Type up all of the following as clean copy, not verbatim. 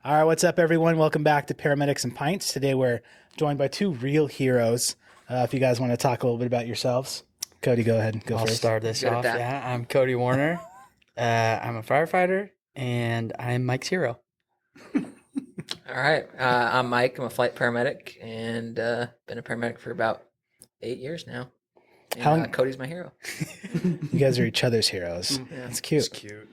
All right, what's up, everyone? Welcome back to Paramedics and Pints. Today we're joined by two real heroes. If you guys want to talk a little bit about yourselves. Cody, go ahead. Go I'll first. start this Good at off. that. Yeah, I'm Cody Warner. I'm a firefighter, and I'm Mike's hero. All right. I'm Mike. I'm a flight paramedic and been a paramedic for about 8 years now. And, How long- Cody's my hero. You guys are each other's heroes. That's cute. It's cute.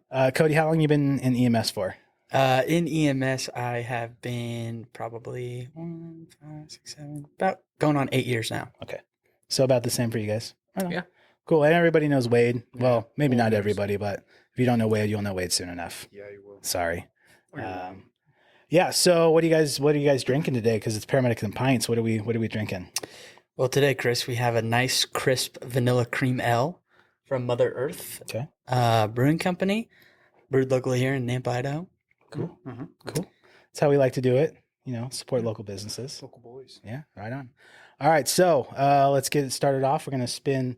Yeah. Cody, how long you been in EMS for? In EMS, I have been probably 5, 6, 7, about going on 8 years now. Okay. So about the same for you guys. Right on. Yeah. Cool. And everybody knows Wade. Yeah. Well, maybe not Almost. everybody, but if you don't know Wade, you'll know Wade soon enough. Yeah, you will. Sorry. Oh, you're welcome. Yeah. So what are you guys drinking today? Because it's Paramedics and Pints. What are we drinking? Well, today, Chris, we have a nice, crisp vanilla cream ale from Mother Earth Okay. Brewing Company, brewed locally here in Nampa, Idaho. Cool. Mhm. Cool. That's how we like to do it. You know, support local businesses. Local boys. Yeah, right on. All right, so let's get it started off. We're gonna spin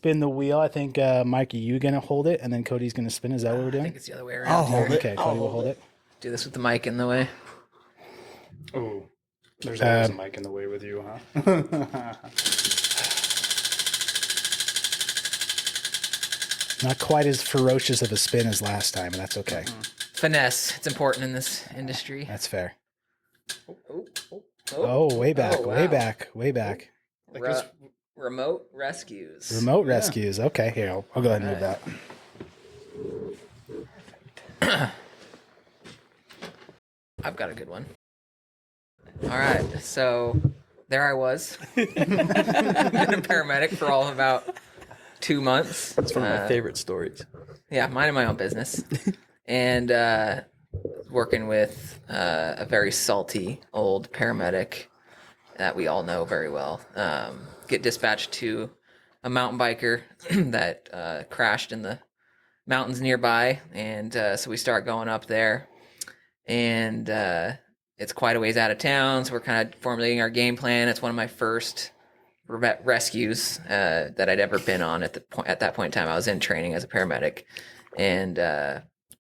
the wheel. I think Mike, are you gonna hold it, and then Cody's gonna spin? Is that what we're I doing? think it's the other way around. I'll hold it. Okay, Cody will hold it. Do this with the mic in the way. Oh, there's always a mic in the way with you, huh? Not quite as ferocious of a spin as last time, but that's okay. Finesse. It's important in this industry. That's fair. Oh, Oh, way back, Oh, way wow. back, way back. Like Re- this- remote rescues. Remote rescues. Okay, here I'll go ahead and move Alright. that. I've got a good one. All right. So there I was. Been a paramedic for all of about 2 months. It's one of my favorite stories. Yeah, minding my own business. And working with a very salty old paramedic that we all know very well. Get dispatched to a mountain biker that crashed in the mountains nearby. And so we start going up there. And it's quite a ways out of town. So we're kind of formulating our game plan. It's one of my first rescues that I'd ever been on at that point in time. I was in training as a paramedic. And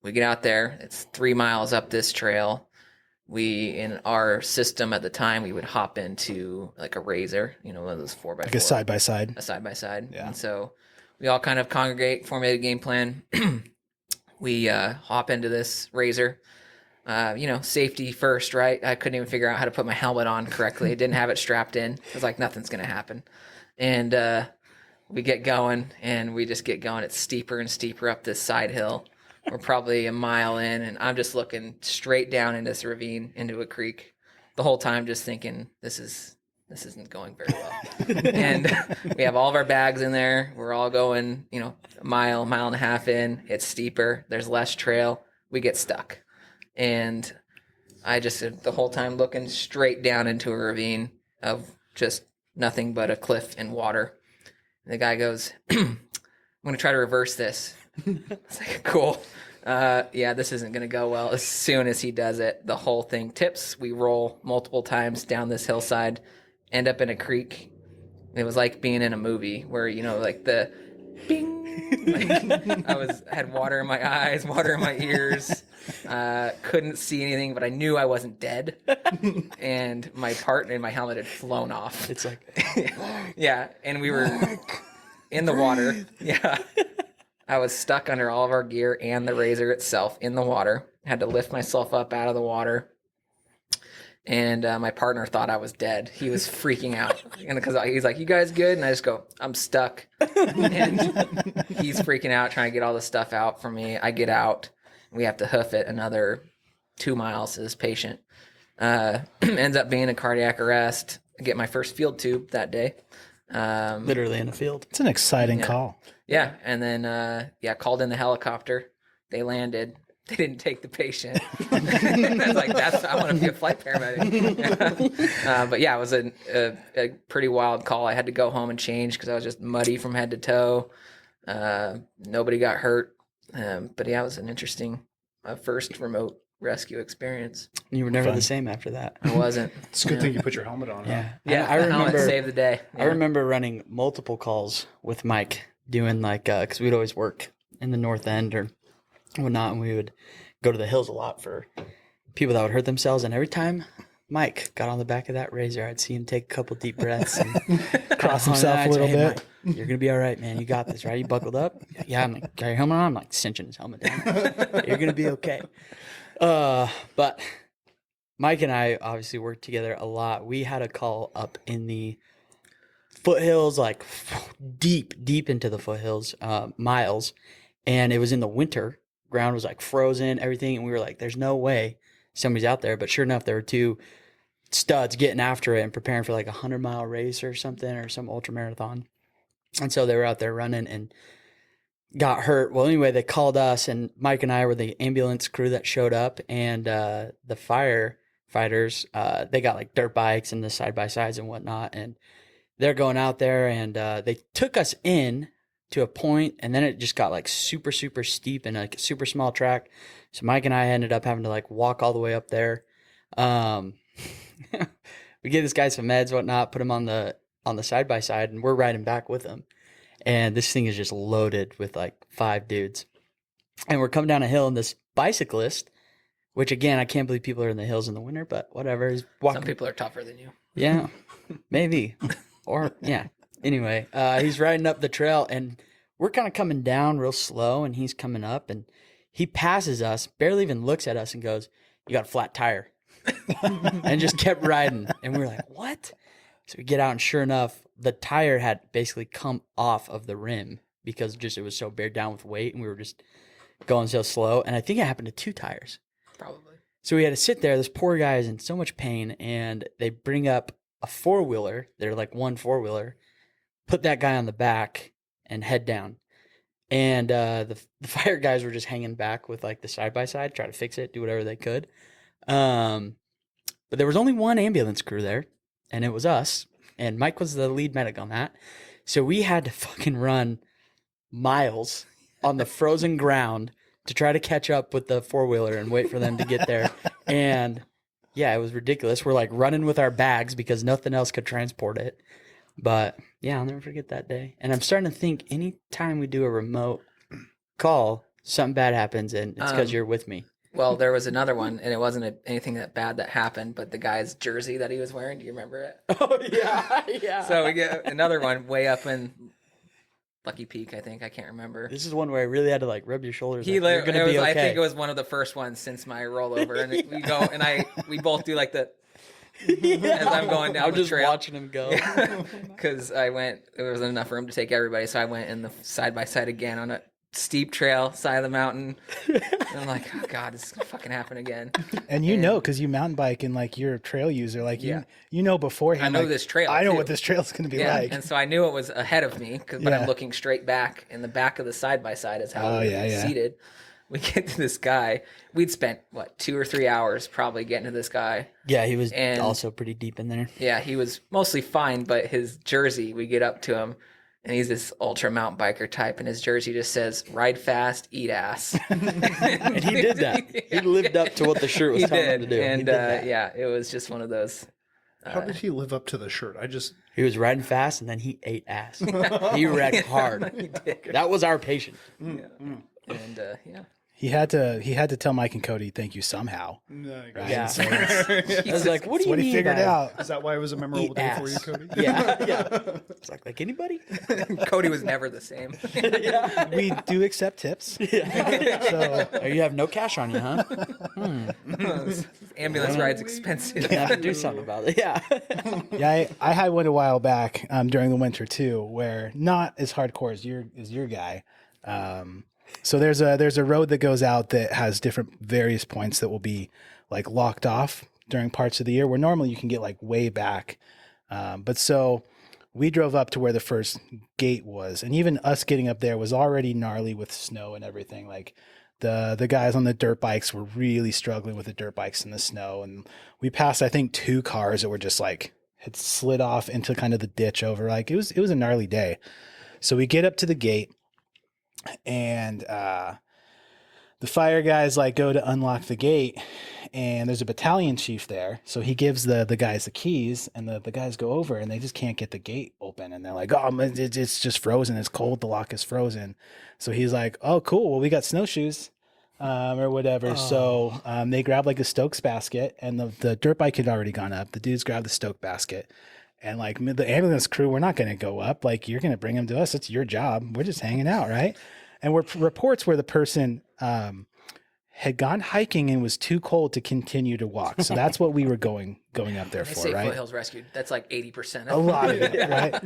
we get out there. It's 3 miles up this trail. In our system at the time, we would hop into like a razor, one of those 4x4. Like a side by side. A side by side. Yeah. And so we all kind of congregate, formulate a game plan. We hop into this razor. Safety first, right? I couldn't even figure out how to put my helmet on correctly. I didn't have it strapped in. I was like, nothing's going to happen. And we get going, and we just get going. It's steeper and steeper up this side hill. We're probably a mile in, and I'm just looking straight down into this ravine, into a creek, the whole time just thinking, this isn't going very well. And we have all of our bags in there. We're all going, a mile and a half in. It's steeper. There's less trail. We get stuck. And I just, the whole time looking straight down into a ravine of just nothing but a cliff and water. And the guy goes, I'm going to try to reverse this. It's like, cool. Yeah, this isn't going to go well. As soon as he does it, the whole thing tips. We roll multiple times down this hillside, end up in a creek. It was like being in a movie where, like the bing. Like, I had water in my eyes, water in my ears. Couldn't see anything, but I knew I wasn't dead. And my part in my helmet had flown off. It's like, Yeah, and we were in the water. Yeah. I was stuck under all of our gear and the razor itself in the water. I had to lift myself up out of the water. And my partner thought I was dead. He was freaking out. And because he's like, you guys good? And I just go, I'm stuck. And he's freaking out, trying to get all the stuff out for me. I get out. We have to hoof it another 2 miles to this patient. Ends up being a cardiac arrest. I get my first field tube that day. literally in a field. It's an exciting Yeah. call. Yeah, and then called in the helicopter. They landed. They didn't take the patient. I was like, I want to be a flight paramedic. But yeah, it was a pretty wild call. I had to go home and change because I was just muddy from head to toe. Nobody got hurt. But yeah, it was an interesting first remote rescue experience. You were never Fun. the same after that. I wasn't. It's a good thing you put your helmet on. Yeah. Yeah, I the helmet remember. saved the day. I remember running multiple calls with Mike, doing because we'd always work in the north end or whatnot, and we would go to the hills a lot for people that would hurt themselves. And every time Mike got on the back of that razor, I'd see him take a couple deep breaths and Cross himself a little bit. Mike, you're going to be all right, man. You got this, right? You buckled up? Yeah, I'm like, got your helmet on? I'm like cinching his helmet down. You're going to be okay. But Mike and I obviously worked together a lot. We had a call up in the foothills, like deep into the foothills, miles. And it was in the winter. Ground was like frozen, everything. And we were like, there's no way somebody's out there. But sure enough, there were two studs getting after it and preparing for like a 100-mile race or something, or some ultra marathon. And so they were out there running and got hurt. Well, anyway, they called us, and Mike and I were the ambulance crew that showed up, and the firefighters, they got like dirt bikes and the side-by-sides and whatnot, and they're going out there, and they took us in to a point, and then it just got like super steep and like a super small track. So Mike and I ended up having to like walk all the way up there. We gave this guy some meds, whatnot, put him on the side-by-side, and we're riding back with him. And this thing is just loaded with like 5 dudes. And we're coming down a hill, and this bicyclist, which again, I can't believe people are in the hills in the winter, but whatever. He's walking. Some people are tougher than you. Yeah, maybe. Or, yeah. Anyway, he's riding up the trail, and we're kind of coming down real slow, and he's coming up, and he passes us, barely even looks at us, and goes, "You got a flat tire." And just kept riding. And we were like, what? So we get out, and sure enough, the tire had basically come off of the rim because just it was so bared down with weight, and we were just going so slow. And I think it happened to 2 tires. Probably. So we had to sit there. This poor guy is in so much pain, and they bring up a 4-wheeler. They're like one 4-wheeler, put that guy on the back and head down. And the fire guys were just hanging back with like the side-by-side, try to fix it, do whatever they could. But there was only one ambulance crew there, and it was us. And Mike was the lead medic on that. So we had to fucking run miles on the frozen ground to try to catch up with the 4-wheeler and wait for them to get there. And yeah, it was ridiculous. We're like running with our bags because nothing else could transport it. But yeah, I'll never forget that day. And I'm starting to think anytime we do a remote call, something bad happens, and it's because you're with me. Well, there was another one, and it wasn't anything that bad that happened, but the guy's jersey that he was wearing, do you remember it? Oh, yeah. So we get another one way up in Lucky Peak, I think. I can't remember. This is one where I really had to like rub your shoulders. He like, you're gonna be okay. I think it was one of the first ones since my rollover, and we go, and we both do like the as I'm going down I'm the just trail. watching him go. Because there wasn't enough room to take everybody, so I went in the side-by-side again on a steep trail, side of the mountain. And I'm like, oh God, this is going to fucking happen again. And you know, because you mountain bike and like you're a trail user, like you know beforehand. I know like, this trail. I know too. what this trail is going to be like. And so I knew it was ahead of me, but I'm looking straight back, and the back of the side-by-side is how it's seated. We get to this guy. We'd spent, 2 or 3 hours probably getting to this guy. Yeah, he was also pretty deep in there. Yeah, he was mostly fine, but his jersey, we get up to him, and he's this ultra mountain biker type, and his jersey just says, "Ride fast, eat ass." And he did that. He lived up to what the shirt was telling him to do. And it was just one of those. How did he live up to the shirt? He was riding fast, and then he ate ass. He wrecked hard. He did. That was our patient. And He had to tell Mike and Cody thank you somehow. Right? Yeah. So I was like, what do you what mean? he figured by out. Is that why it was a memorable day for you, Cody? Yeah. It's like anybody? Cody was never the same. We do accept tips. So Oh, you have no cash on you, huh? Ambulance ride's expensive. You have to do something about it. Yeah. yeah, I had one a while back during the winter too, where not as hardcore as your guy. So there's a road that goes out that has different various points that will be like locked off during parts of the year where normally you can get like way back. But so we drove up to where the first gate was, and even us getting up there was already gnarly with snow and everything. Like the guys on the dirt bikes were really struggling with the dirt bikes in the snow. And we passed, I think, 2 cars that were just like had slid off into kind of the ditch over. Like it was a gnarly day. So we get up to the gate, and the fire guys like go to unlock the gate, and there's a battalion chief there. So he gives the guys the keys, and the guys go over, and they just can't get the gate open. And they're like, oh, it's just frozen. It's cold. The lock is frozen. So he's like, oh, cool. Well, we got snowshoes. or whatever. So they grabbed like a Stokes basket, and the dirt bike had already gone up. The dudes grabbed the Stoke basket, and like the ambulance crew, we're not going to go up. Like, you're going to bring them to us. It's your job. We're just hanging out, right? And reports where the person had gone hiking and was too cold to continue to walk. So that's what we were going up there They for, say right? foothills rescued. That's like 80%. A lot of it, right?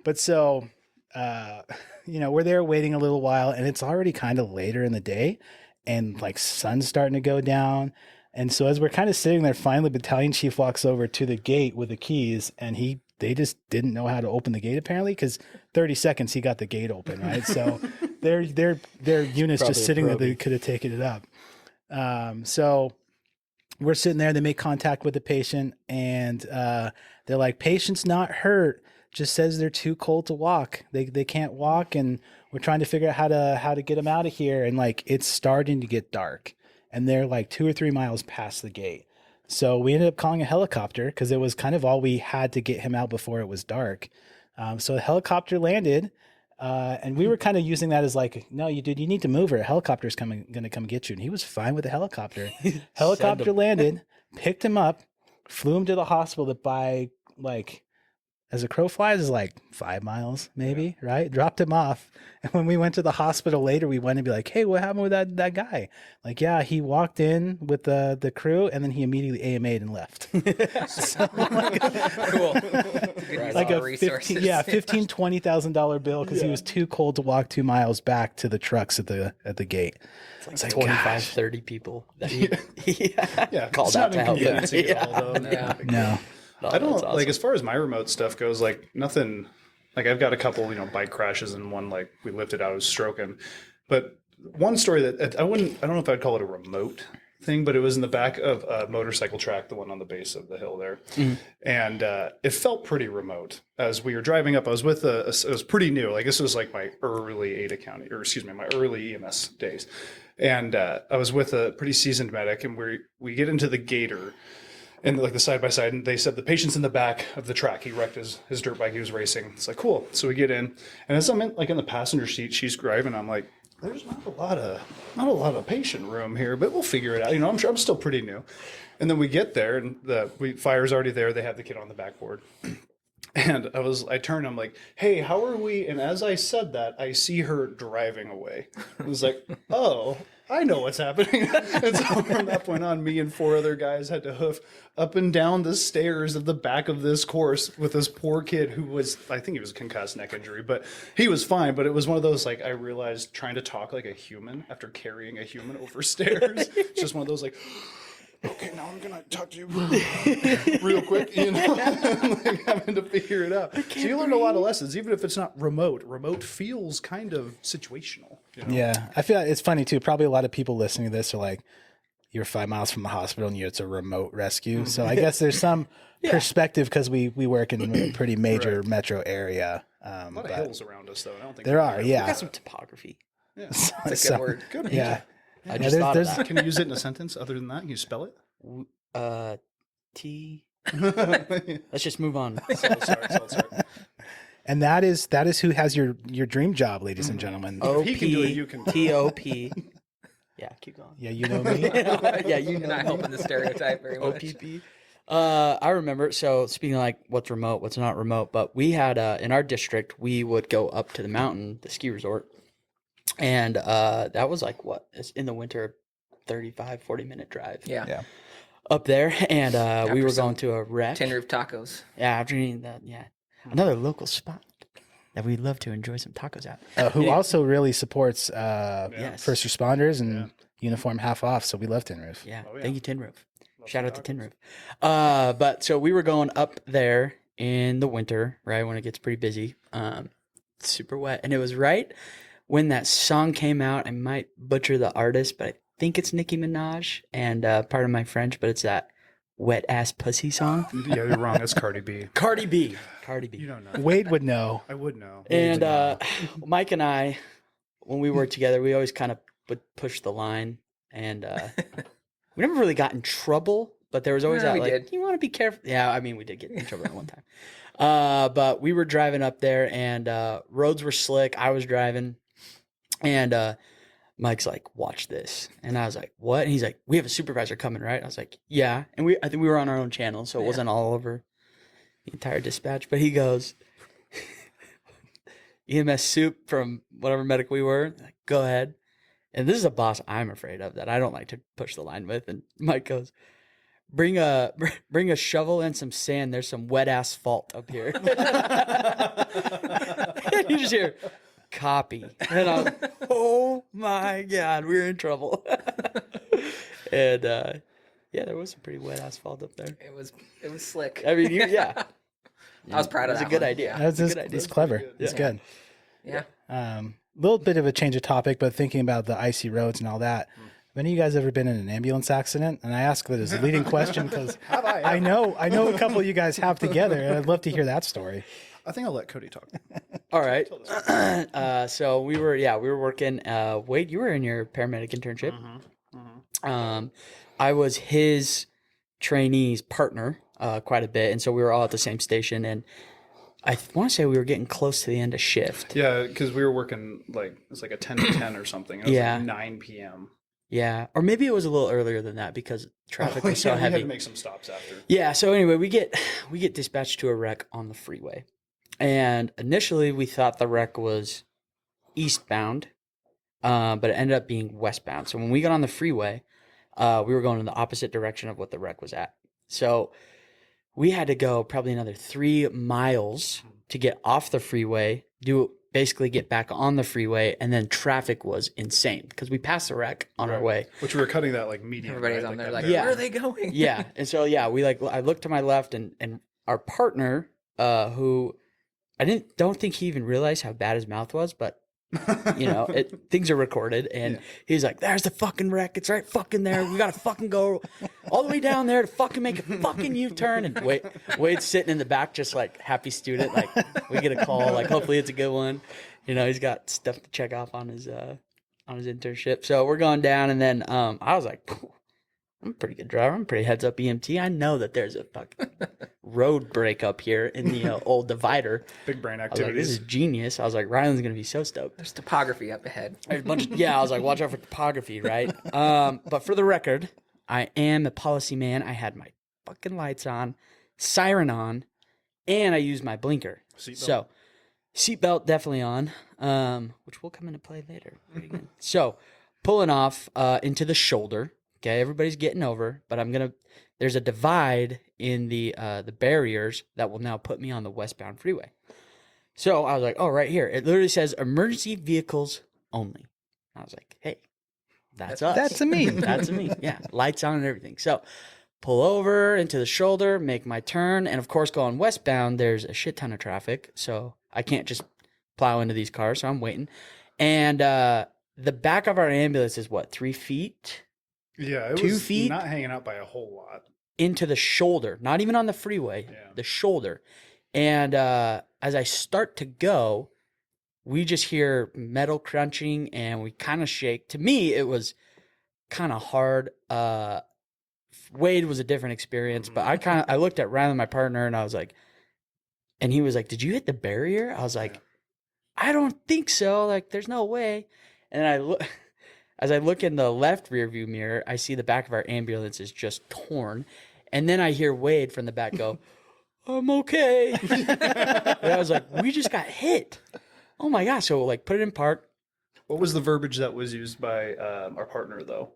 But so, we're there waiting a little while, and it's already kind of later in the day, and like sun's starting to go down. And so as we're kind of sitting there, finally, battalion chief walks over to the gate with the keys, and they just didn't know how to open the gate, apparently, because 30 seconds he got the gate open, right? So their unit's just sitting there. They could have taken it up. So we're sitting there. They make contact with the patient, and they're like, "Patient's not hurt. Just says they're too cold to walk. They can't walk, and we're trying to figure out how to get them out of here." And like, it's starting to get dark, and they're like 2 or 3 miles past the gate. So we ended up calling a helicopter because it was kind of all we had to get him out before it was dark. So the helicopter landed, and we were kind of using that as like, "No, you need to move, or a helicopter's going to come get you." And he was fine with the helicopter. Helicopter landed, picked him up, flew him to the hospital that by like, as a crow flies, is like 5 miles, maybe, right? Dropped him off. And when we went to the hospital later, we went and be like, "Hey, what happened with that guy?" Like, yeah, he walked in with the crew, and then he immediately AMA'd and left. So, Cool. Right. Like a $20,000 bill because he was too cold to walk 2 miles back to the trucks at the gate. It's like 25, 30 people that he called it's out not to help him. inconveniencing at all, though. Yeah. No. I don't awesome. like, as far as my remote stuff goes, like nothing. Like, I've got a couple, bike crashes, and one like we lifted out, I was stroking. But one story that I don't know if I'd call it a remote thing, but it was in the back of a motorcycle track, the one on the base of the hill there, and it felt pretty remote as we were driving up. I was with it was pretty new. Like, this was like my early my early EMS days, and I was with a pretty seasoned medic, and we get into the gator. And like the side by side, and they said the patient's in the back of the track. He wrecked his dirt bike. He was racing. It's like, cool. So we get in, and as I'm in the passenger seat, she's driving. I'm like, there's not a lot of patient room here, but we'll figure it out. I'm still pretty new. And then we get there, and fire's already there. They have the kid on the backboard. And I turned, I'm like, "Hey, how are we?" And as I said that, I see her driving away. I was like, "Oh, I know what's happening." And so from that point on, me and 4 other guys had to hoof up and down the stairs of the back of this course with this poor kid who I think he was a concussed neck injury, but he was fine. But it was one of those, like, I realized trying to talk like a human after carrying a human over stairs. It's just one of those, like, "Okay, now I'm gonna talk to you real quick," like having to figure it out. So you learn a lot of lessons, even if it's not remote. Remote feels kind of situational. Yeah, I feel like it's funny too. Probably a lot of people listening to this are like, "You're 5 miles from the hospital, and it's a remote rescue." So I guess there's some perspective because we work in a pretty major metro area. A lot of hills around us, though. I don't think there are. We got some topography. Yeah. That's a good word. Good. Yeah. I just thought of that. Can you use it in a sentence other than that? Can you spell it? T. Sorry. Let's just move on. Sorry. And that is who has your dream job, ladies and gentlemen. O he can do it, P you can. T O P. Yeah, keep going. Yeah, you know me. Yeah, you You're know. not helping the stereotype very much. OPP. I remember. So speaking of like what's remote, what's not remote, but we had in our district, we would go up to the mountain, the ski resort, and that was like it's in the winter, 35, 40-minute drive. Yeah. Up there, and we were some going to a wreck. Tin roof tacos. Yeah, after eating that, another local spot that we'd love to enjoy some tacos at. Who also really supports Yes. first responders and uniform half off. So we love Tin Roof. Yeah, Oh, yeah. thank you, Tin Roof. Love Shout some out to Tin tacos. Roof. But so we were going up there in the winter, right when it gets pretty busy, super wet, and it was right when that song came out. I might butcher the artist, but I think it's Nicki Minaj, and pardon my French, but it's that wet ass pussy song. Yeah, you're wrong. That's Cardi B. Cardi B. You don't know. Wade would know. I would know. And Mike and I, when we worked together, we always kind of would push the line, and we never really got in trouble. But there was always No, that we like, did. you want to be careful. Yeah, I mean, we did get in trouble that one time. But we were driving up there, and roads were slick. I was driving, and Mike's like, watch this. And I was like, what? And he's like, we have a supervisor coming, right? I was like, yeah. And I think we were on our own channel, so it wasn't all over the entire dispatch. But he goes, EMS soup from whatever medic we were. Like, go ahead. And this is a boss I'm afraid of that I don't like to push the line with. And Mike goes, bring a shovel and some sand. There's some wet asphalt up here. And you just hear, copy. And I'm, oh my God, we're in trouble. And yeah, there was some pretty wet asphalt up there. It was slick. I mean, yeah. I was proud of that. It was a good one. idea. Yeah. That's It's a good idea. it's clever. good. It's Yeah. good. Yeah. Little bit of a change of topic, but thinking about the icy roads and all that. Have any of you guys ever been in an ambulance accident? And I ask that as a leading question because I know a couple of you guys have together, and I'd love to hear that story. I think I'll let Cody talk. All right. So we were working. Wade, you were in your paramedic internship. I was his trainee's partner quite a bit, and so we were all at the same station. And I want to say we were getting close to the end of shift. Yeah, because we were working it's like a 10 to 10 or something. It was Yeah. like 9 p.m. Yeah, or maybe it was a little earlier than that because traffic was so We heavy. had to make some stops after. Yeah. So anyway, we get dispatched to a wreck on the freeway, and initially we thought the wreck was eastbound, but it ended up being westbound. So when we got on the freeway, we were going in the opposite direction of what the wreck was at. So we had to go probably another 3 miles to get off the freeway, basically get back on the freeway, and then traffic was insane because we passed the wreck on our way. Which we were cutting that like median. Everybody's right? on there that like, very- where are they going? Yeah. And so, yeah, I looked to my left and our partner, who I don't think he even realized how bad his mouth was, but things are recorded. And he's like, there's the fucking wreck. It's right fucking there. We got to fucking go all the way down there to fucking make a fucking U-turn. And Wade's sitting in the back, just like happy student. Like we get a call, like hopefully it's a good one. He's got stuff to check off on his internship. So we're going down. And then, I was like, I'm a pretty good driver. I'm a pretty heads up EMT. I know that there's a fucking road break up here in the old divider. Big brain I was like, this activities. is genius. I was like, Ryland's going to be so stoked. There's topography up ahead. There's a bunch I was like, watch out for topography, right? But for the record, I am a policy man. I had my fucking lights on, siren on, and I used my blinker. Seatbelt. So, seatbelt definitely on, which will come into play later. Pretty good. So, pulling off into the shoulder. Okay, everybody's getting over, but there's a divide in the barriers that will now put me on the westbound freeway. So I was like, oh, right here. It literally says emergency vehicles only. I was like, hey, that's us. That's a me. That's a me. Yeah, lights on and everything. So pull over into the shoulder, make my turn, and of course going westbound, there's a shit ton of traffic, so I can't just plow into these cars, so I'm waiting. And the back of our ambulance is what, 3 feet? Yeah, it 2 was feet? not hanging out by a whole lot. Into the shoulder, not even on the freeway, Yeah. the shoulder. And as I start to go, we just hear metal crunching and we kind of shake. To me, it was kind of hard. Wade was a different experience, but I looked at Ryan, my partner, and I was like, and he was like, did you hit the barrier? I was like, I don't think so. Like, there's no way. And as I look in the left rear view mirror, I see the back of our ambulance is just torn. And then I hear Wade from the back go, I'm okay. And I was like, we just got hit. Oh my gosh. So like put it in park. What was the verbiage that was used by our partner though?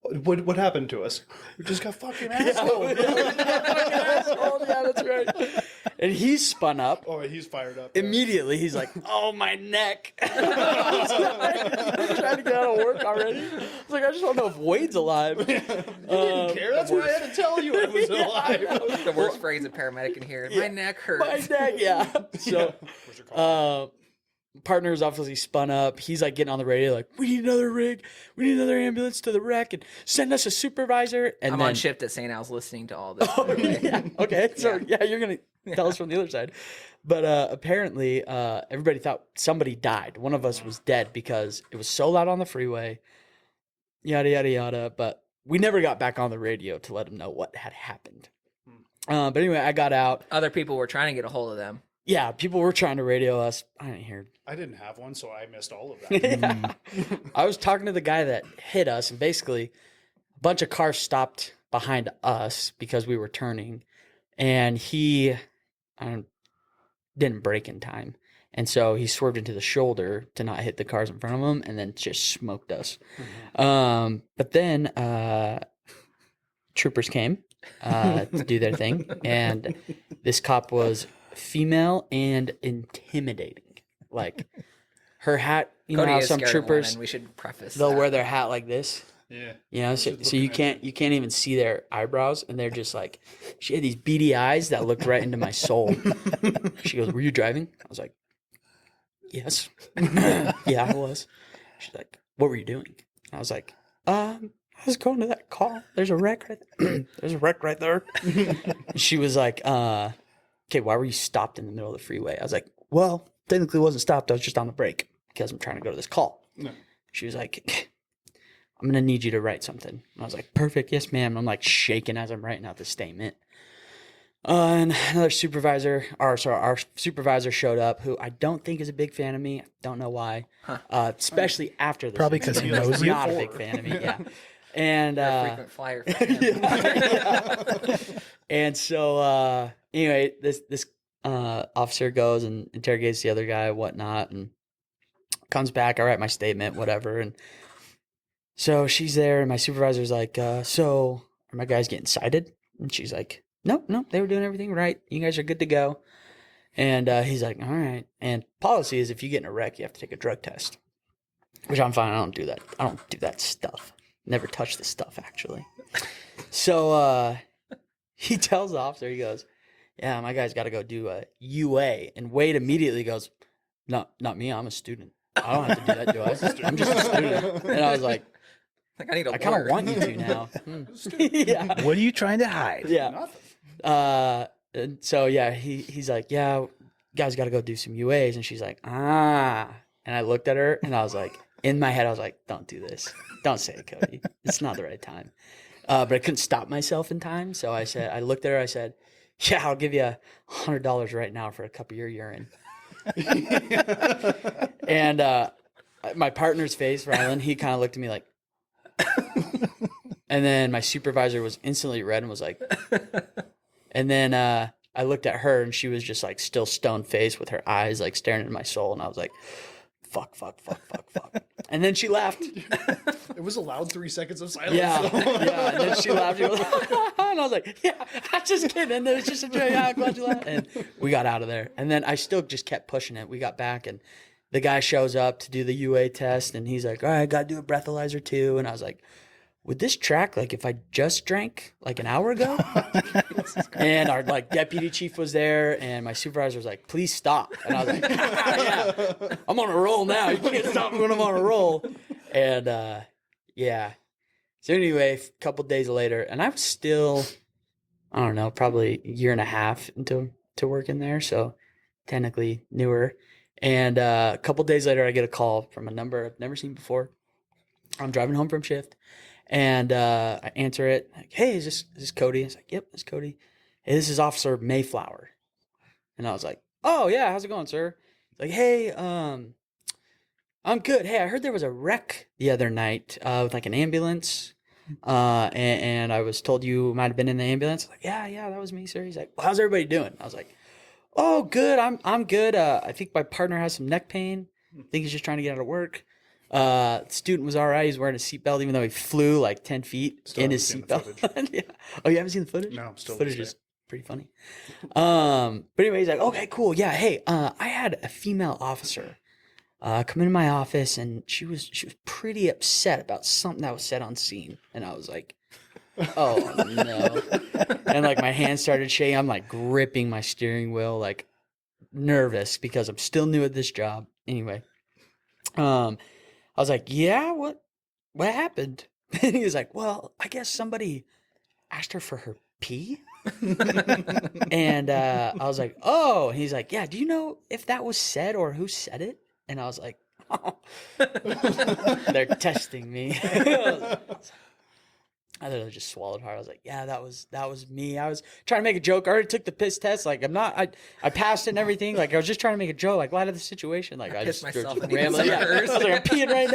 What happened to us? We just got fucking asshole. Yeah, that's right. And he spun up. Oh, he's fired up. Immediately, he's like, oh, my neck. I was trying to get out of work already. I was like, I just don't know if Wade's alive. You didn't care. That's why I had to tell you I was alive. The worst phrase a paramedic can hear. My neck hurts. My neck, yeah. So, partner's obviously spun up. He's like getting on the radio, like, we need another rig. We need another ambulance to the wreck and send us a supervisor. And I'm then, on shift at St. Al's listening to all this. yeah, okay. So, yeah, you're going to tell us from the other side. But apparently, everybody thought somebody died. One of us was dead because it was so loud on the freeway, yada, yada, yada. But we never got back on the radio to let them know what had happened. But anyway, I got out. Other people were trying to get a hold of them. yeah, people were trying to radio us. I didn't hear. I didn't have one, so I missed all of that. Yeah. I was talking to the guy that hit us, and basically a bunch of cars stopped behind us because we were turning, and he didn't brake in time. And so he swerved into the shoulder to not hit the cars in front of him and then just smoked us. But then troopers came to do their thing. And this cop was female and intimidating. Like her hat, you Cody know how is some scared of one, troopers, and we should preface they'll that. wear their hat like this. Yeah. You know, so Just you looking at can't even see their eyebrows, and they're just like, she had these beady eyes that looked right into my soul. She goes, "Were you driving?" I was like, "Yes." Yeah, I was. She's like, "What were you doing?" I was like, I was going to that call. There's a wreck right there. There's a wreck right there. She was like, "Okay, why were you stopped in the middle of the freeway?" I was like, "Well, technically it wasn't stopped. I was just on the brake because I'm trying to go to this call." No. She was like, "I'm going to need you to write something." And I was like, "Perfect. Yes, ma'am." I'm like shaking as I'm writing out the statement. And another supervisor, our supervisor showed up, who I don't think is a big fan of me. I don't know why. Especially after this. Probably 'cause he incident. knows He's you. not a big fan of me, yeah. And You're a frequent flyer for him. yeah. And so anyway, this officer goes and interrogates the other guy, whatnot, and comes back. I write my statement, whatever, and so she's there, and my supervisor's like, "So are my guys getting cited?" And she's like, "Nope, they were doing everything right. You guys are good to go." And he's like, "All right." And policy is if you get in a wreck, you have to take a drug test, which I'm fine. I don't do that. I don't do that stuff. Never touch the stuff, actually. So he tells the officer, he goes, "Yeah, my guy's got to go do a UA." And Wade immediately goes, "Not me. I'm a student. I don't have to do that, do I? I'm just a student." And I was like, I need a I kind of lawyer. want you to now. Yeah. What are you trying to hide? Yeah. And so yeah, he's like, "Yeah, guys got to go do some UAs," and she's like, "Ah," and I looked at her and I was like, in my head, I was like, "Don't do this. Don't say it, Cody. It's not the right time." But I couldn't stop myself in time, so I looked at her. I said, "Yeah, I'll give you $100 right now for a cup of your urine." And my partner's face, Rylan, he kind of looked at me like. And then my supervisor was instantly red and was like, and then I looked at her and she was just like still stone faced with her eyes like staring into my soul. And I was like, fuck. And then she laughed. It was a loud 3 seconds of silence. Yeah. And then she laughed. She was like, and I was like, "Yeah, I'm just kidding. It was just a joke. Yeah, I'm glad you laughed." And we got out of there. And then I still just kept pushing it. We got back and the guy shows up to do the UA test and he's like, "All right, got to do a breathalyzer too." And I was like, "Would this track like if I just drank like an hour ago?" And our like deputy chief was there and my supervisor was like, "Please stop." And I was like, "Yeah, I'm on a roll now. You can't stop me when I'm on a roll." And yeah. So anyway, a couple days later, and I was still, I don't know, probably a year and a half into working there, so technically newer. And a couple days later, I get a call from a number I've never seen before. I'm driving home from shift, and I answer it. Like, "Hey, is this Cody?" I was like, "Yep, it's Cody." "Hey, this is Officer Mayflower." And I was like, "Oh yeah, how's it going, sir?" He's like, "Hey, I'm good. Hey, I heard there was a wreck the other night with like an ambulance, and I was told you might have been in the ambulance." I was like, "Yeah, that was me, sir." He's like, "Well, how's everybody doing?" I was like, "Oh, good. I'm good. I think my partner has some neck pain. I think he's just trying to get out of work. The student was all right. He's wearing a seatbelt, even though he flew like 10 feet Still in his haven't seen the seatbelt." Yeah. Oh, you haven't seen the footage? No, still footage the is same. pretty funny. But anyway, he's like, "Okay, cool. Yeah. Hey, I had a female officer come into my office, and she was pretty upset about something that was said on scene." And I was like, "Oh no!" And like my hands started shaking. I'm like gripping my steering wheel, like nervous because I'm still new at this job. Anyway, I was like, "Yeah, what happened?" And he was like, "Well, I guess somebody asked her for her pee." And I was like, "Oh." And he's like, "Yeah, do you know if that was said or who said it?" And I was like, "Oh, they're testing me." I literally just swallowed hard. I was like, yeah, that was me. I was trying to make a joke. I already took the piss test. Like, I passed it and everything. Like, I was just trying to make a joke, like, light of the situation. Like, I just myself started in the rambling. Yeah. I mirrors. was like, I'm peeing right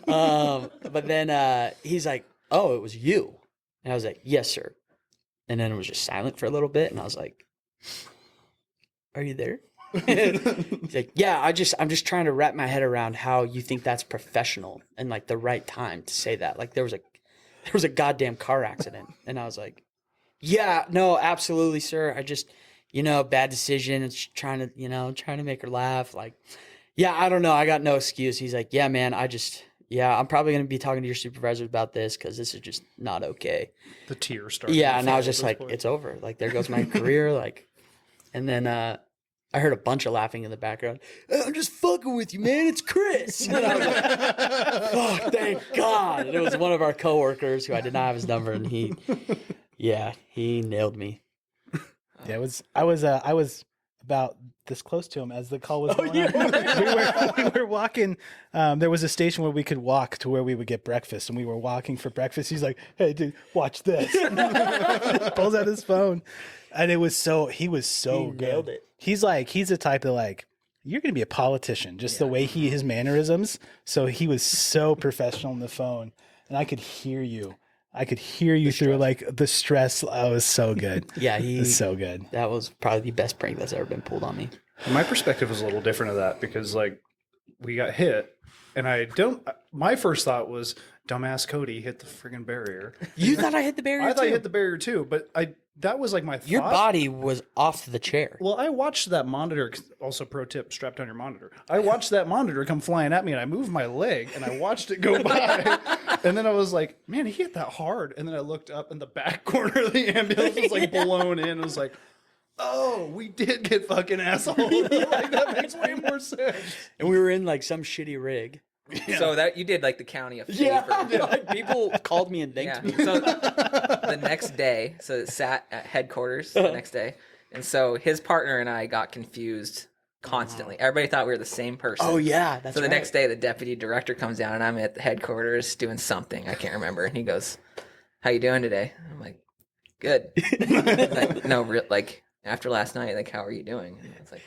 now. But then he's like, oh, it was you. And I was like, yes, sir. And then it was just silent for a little bit. And I was like, are you there? He's like, yeah, I'm just trying to wrap my head around how you think that's professional and like the right time to say that. Like there was a goddamn car accident. And I was like, yeah, no, absolutely, sir. I just, bad decision. It's trying to make her laugh. Like, yeah, I don't know. I got no excuse. He's like, yeah, man, I'm probably going to be talking to your supervisor about this because this is just not okay. The tears started. Yeah. And I was just like, it's over. Like, there goes my career. Like, and then, I heard a bunch of laughing in the background. I'm just fucking with you, man. It's Chris. And I was like, fuck, thank God. And it was one of our coworkers who I did not have his number, and he nailed me. Yeah, I was about this close to him as the call was going on. We were walking. There was a station where we could walk to where we would get breakfast, and we were walking for breakfast. He's like, "Hey, dude, watch this." Pulls out his phone, and he was so good. Nailed it. He's the type that like, you're going to be a politician, just the way his mannerisms. So he was so professional on the phone, and I could hear you. Through like the stress. Oh, it was so good. Yeah, it was so good. That was probably the best prank that's ever been pulled on me. My perspective was a little different of that because like we got hit, and my first thought was, dumbass Cody hit the friggin' barrier. You thought I hit the barrier? I thought you hit the barrier too, but that was like my thought. Your body was off the chair. Well, I watched that monitor. Also, pro tip: strap down your monitor. I watched that monitor come flying at me, and I moved my leg, and I watched it go by. And then I was like, "Man, he hit that hard." And then I looked up, and the back corner of the ambulance was like blown in. I was like, "Oh, we did get fucking asshole." Like that makes way more sense. And we were in like some shitty rig. Yeah. So that you did like the county a favor. Yeah, like, people called me and thanked me. So the next day, so it sat at headquarters the next day, and so his partner and I got confused constantly. Everybody thought we were the same person. Oh yeah, that's so the right. next day, the deputy director comes down, and I'm at the headquarters doing something I can't remember, and he goes, "How you doing today?" I'm like, "Good." Like, no, like after last night, like how are you doing? And I was like,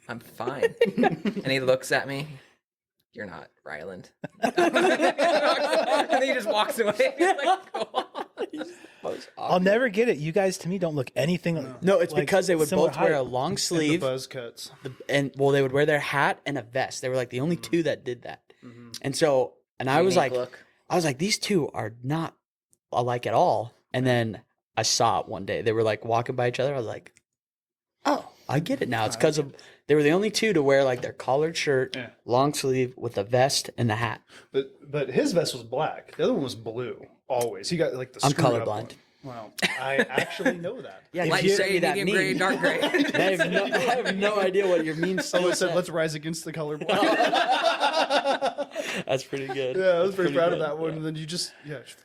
"I'm fine." And he looks at me. You're not Ryland. And then he just walks away. He's like, go on. I'll never get it. You guys, to me, don't look anything. No, it's like because they would similar both wear a height. long sleeve, The buzz cuts. and they would wear their hat and a vest. They were like the only two that did that. And so, and I was Unique like, look. these two are not alike at all. And then I saw it one day. They were like walking by each other. I was like, oh, I get it now. It's because they were the only two to wear like their collared shirt, long sleeve with a vest and the hat. But his vest was black. The other one was blue. Always. He got like the. I'm screwed up colorblind. one. Wow, I actually know that. Yeah, Light you gray, that medium gray, meme. dark gray. I have no idea what your meme Someone still said, "Let's rise against the color black." That's pretty good. Yeah, I was pretty proud of good. that one. And then you just,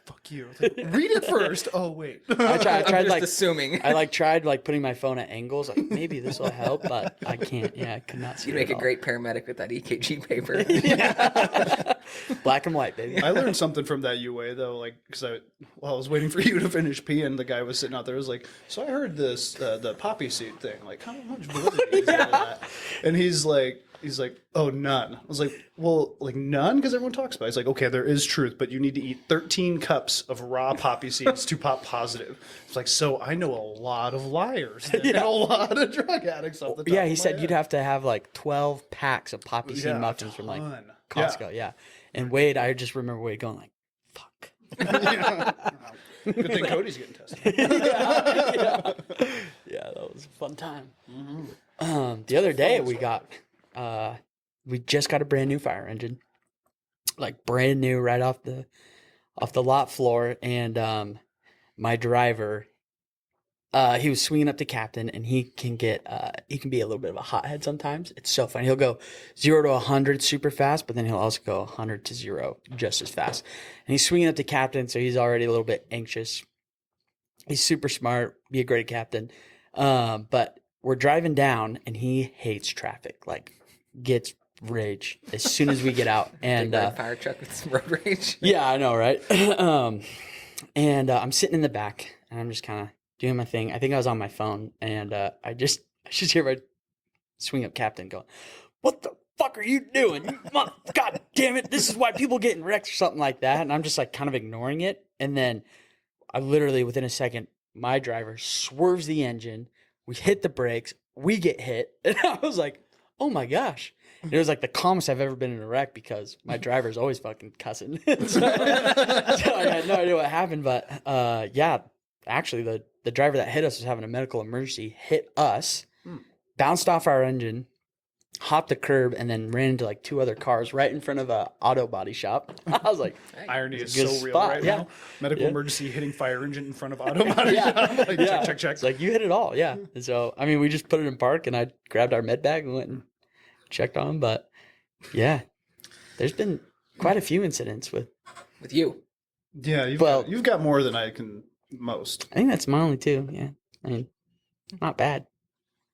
fuck you. Like, read it first. Oh wait. I tried I'm just like assuming. I tried putting my phone at angles. Like maybe this will help, but I can't. Yeah, I could not see. You'd make a great paramedic with that EKG paper. black and white, baby. I learned something from that UA though, like because while I was waiting for you to finish peeing, the guy was sitting out there. Was like, so I heard this the poppy seed thing. Like, how much validity is there to that? And he's like, oh, none. I was like, well, like none, because everyone talks about it. It's like, okay, there is truth, but you need to eat 13 cups of raw poppy seeds to pop positive. It's like, so I know a lot of liars and a lot of drug addicts off the top Yeah, of he my said head. you'd have to have like 12 packs of poppy seed Yeah, a muffins from like ton. Costco. Yeah. And Wade, I just remember Wade going like, fuck. Good thing Cody's getting tested. Yeah, that was a fun time. The other day we just got a brand new fire engine, like brand new, right off the lot floor, and my driver, he was swinging up to captain, and he can be a little bit of a hothead sometimes. It's so funny. He'll go 0 to 100 super fast, but then he'll also go 100 to 0 just as fast. And he's swinging up to captain, so he's already a little bit anxious. He's super smart, be a great captain. But we're driving down, and he hates traffic. Like, gets rage as soon as we get out. And Big red fire truck with some road rage. yeah, I know, right? I'm sitting in the back, and I'm just kind of doing my thing. I think I was on my phone, and I just hear my swing up captain going, "What the fuck are you doing? God damn it! This is why people get in wrecks," or something like that. And I'm just like kind of ignoring it. And then I literally, within a second, my driver swerves the engine. We hit the brakes. We get hit, and I was like, "Oh my gosh!" And it was like the calmest I've ever been in a wreck because my driver's always fucking cussing. so I had no idea what happened, but yeah, actually the driver that hit us was having a medical emergency, hit us, bounced off our engine, hopped the curb, and then ran into like 2 other cars right in front of a auto body shop. I was like, Irony is good so real spot, right yeah. now. Medical emergency hitting fire engine in front of auto body Yeah. shop. Like, yeah. check. It's like, you hit it all, yeah. And so, I mean, we just put it in park, and I grabbed our med bag and went and checked on him. But yeah, there's been quite a few incidents with. you. Yeah, you've got more than I can most. I think that's my only 2. Yeah, I mean, not bad.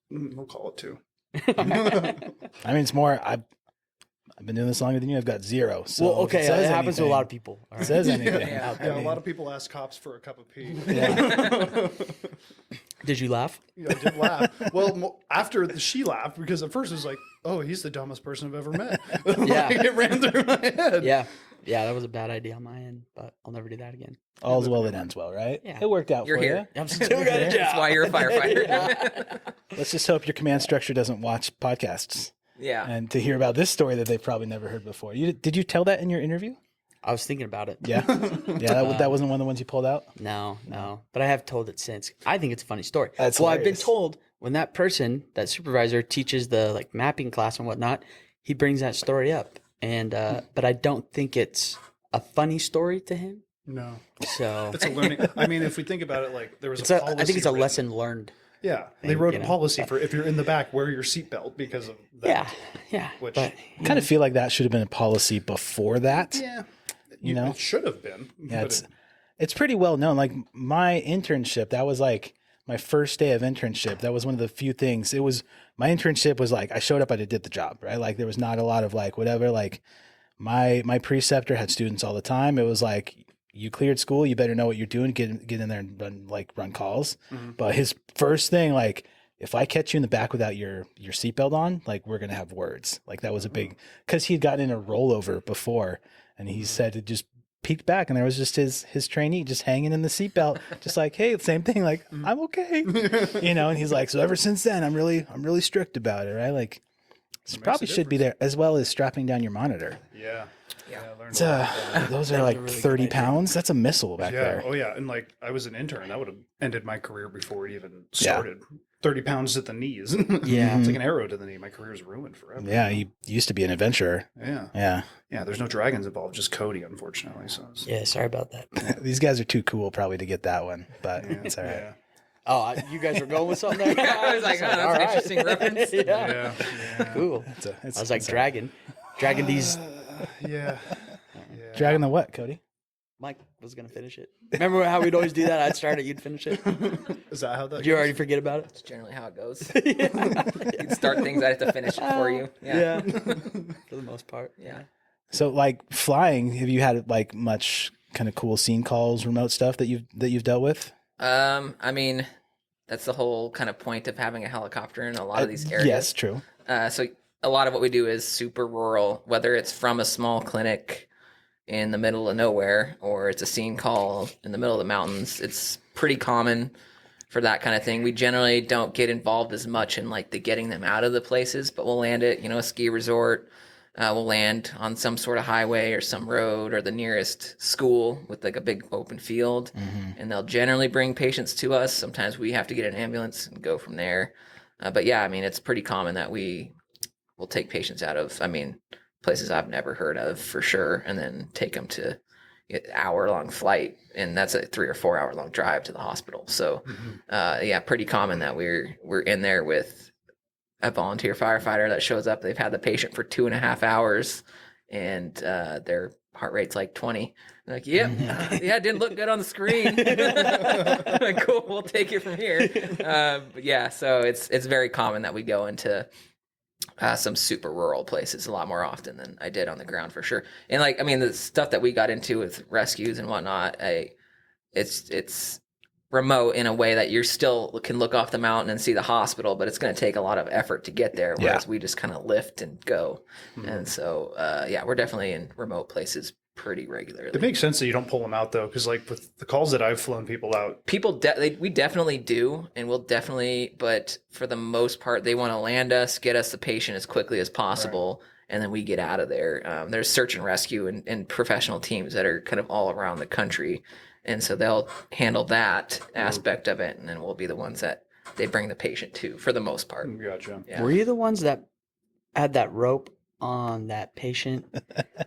We'll call it 2. I mean, it's more. I've been doing this longer than you. I've got 0. So Well, if okay, says it happens to a anything- lot of people. All It right. says anything. Yeah. I Yeah, a mean, lot of people ask cops for a cup of pee. Yeah. Did you laugh? I did laugh. Well, after she laughed, because at first it was like, oh, he's the dumbest person I've ever met. Yeah. Like, it ran through my head. Yeah, that was a bad idea on my end, but I'll never do that again. All's well that ends well, right? Yeah. It worked out You're for here. I'm still got a job. That's why you're a firefighter. Yeah. you. Let's just hope your command structure doesn't watch podcasts Yeah. and to hear about this story that they've probably never heard before. Did you tell that in your interview? I was thinking about it. Yeah. That wasn't one of the ones you pulled out? No, but I have told it since. I think it's a funny story. That's well, I've been hilarious. told when that person, that supervisor, teaches the like mapping class and whatnot, he brings that story up, and but I don't think it's a funny story to him. No. So It's a learning. I mean, if we think about it, like there was a policy. I think it's a written. lesson learned. Yeah. They wrote you a know. policy for if you're in the back, wear your seatbelt because of that. Yeah. Which- But I kind of feel like that should have been a policy before that. Yeah. You know? It should have been. Yeah, but it's pretty well known. Like my internship, that was like my first day of internship. That was one of the few things. My internship was like I showed up, I did the job, right? Like there was not a lot of like whatever. Like my preceptor had students all the time. It was like you cleared school, you better know what you're doing. Get in there and run calls. Mm-hmm. But his first thing, like if I catch you in the back without your seatbelt on, like we're gonna have words. Like that was a big because he'd gotten in a rollover before. And he said it just peeked back, and there was just his trainee just hanging in the seatbelt, just like, hey, same thing, like I'm okay, you know. And he's like, so ever since then, I'm really strict about it, right? Like, this probably should be there as well as strapping down your monitor. Yeah. Yeah. I learned It's, a lot about that. those are like really good 30 idea. pounds. That's a missile back Yeah. there. Oh, yeah. And like I was an intern. That would have ended my career before it even started. 30 pounds at the knees. Yeah. It's like an arrow to the knee. My career is ruined forever. Yeah, you used to be an adventurer. Yeah. Yeah, Yeah. There's no dragons involved, just Cody, unfortunately. So it's- yeah, sorry about that. these guys are too cool probably to get that one, but it's all right. Yeah. Oh, you guys were going with something there? I was like, oh, that's All an right. interesting reference. yeah. Yeah. Yeah. Cool. I was like, dragging these. Yeah. Dragging the what, Cody? Mike was gonna finish it. Remember how we'd always do that? I'd start it, you'd finish it. Is that how that Did you goes? already forget about it? That's generally how it goes. You'd start things, I have to finish it for you. Yeah. For the most part. Yeah. So like flying, have you had like much kind of cool scene calls, remote stuff that you've dealt with? I mean, that's the whole kind of point of having a helicopter in a lot of these areas. Yes, true. So a lot of what we do is super rural, whether it's from a small clinic in the middle of nowhere or it's a scene call in the middle of the mountains. It's pretty common for that kind of thing. We generally don't get involved as much in like the getting them out of the places, but we'll land at, a ski resort. We'll land on some sort of highway or some road or the nearest school with like a big open field. And they'll generally bring patients to us. Sometimes we have to get an ambulance and go from there. But yeah, I mean, it's pretty common that we will take patients out of, places I've never heard of for sure, and then take them to an hour-long flight, and that's a 3 or 4 hour long drive to the hospital. So, yeah, pretty common that we're in there with a volunteer firefighter that shows up. They've had the patient for 2.5 hours, and their heart rate's like 20. They're like, yep, yeah, it didn't look good on the screen. Like, cool, we'll take it from here. But yeah, so it's very common that we go into some super rural places a lot more often than I did on the ground for sure. And like, I mean, the stuff that we got into with rescues and whatnot, it's remote in a way that you still can look off the mountain and see the hospital, but it's going to take a lot of effort to get there. Whereas we just kind of lift and go. And so, we're definitely in remote places pretty regularly. It makes sense that you don't pull them out though, because like with the calls that I've flown people out, we definitely do, and we'll definitely, but for the most part, they want to land us, get us the patient as quickly as possible, and then we get out of there. There's search and rescue and professional teams that are kind of all around the country, and so they'll handle that aspect of it, and then we'll be the ones that they bring the patient to for the most part. Gotcha. Yeah. Were you the ones that had that rope on that patient?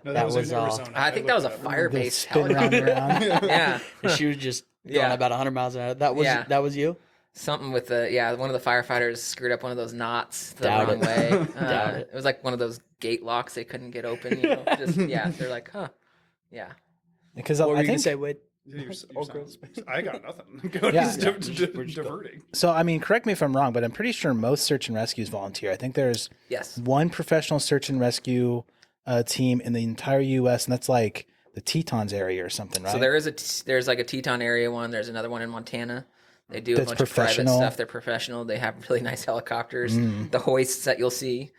No, That was in all. Arizona. I think that was a looked fire-based Spin round and helicopter. round. Yeah. And she was just going Yeah. about 100 miles an hour. That was Yeah. that was you? Something with one of the firefighters screwed up one of those knots the Doubt wrong it. way. Doubt it. It was like one of those gate locks they couldn't get open, they're like, huh. Yeah. Because What were I you going think to say, Wade? I got nothing. Yeah. He's diverting. so. I mean, correct me if I'm wrong, but I'm pretty sure most search and rescues volunteer. I think there's Yes. one professional search and rescue team in the entire U.S., and that's like the Tetons area or something, right? So there's like a Teton area one. There's another one in Montana. They do a That's bunch of private professional? stuff. They're professional. They have really nice helicopters. The hoists that you'll see.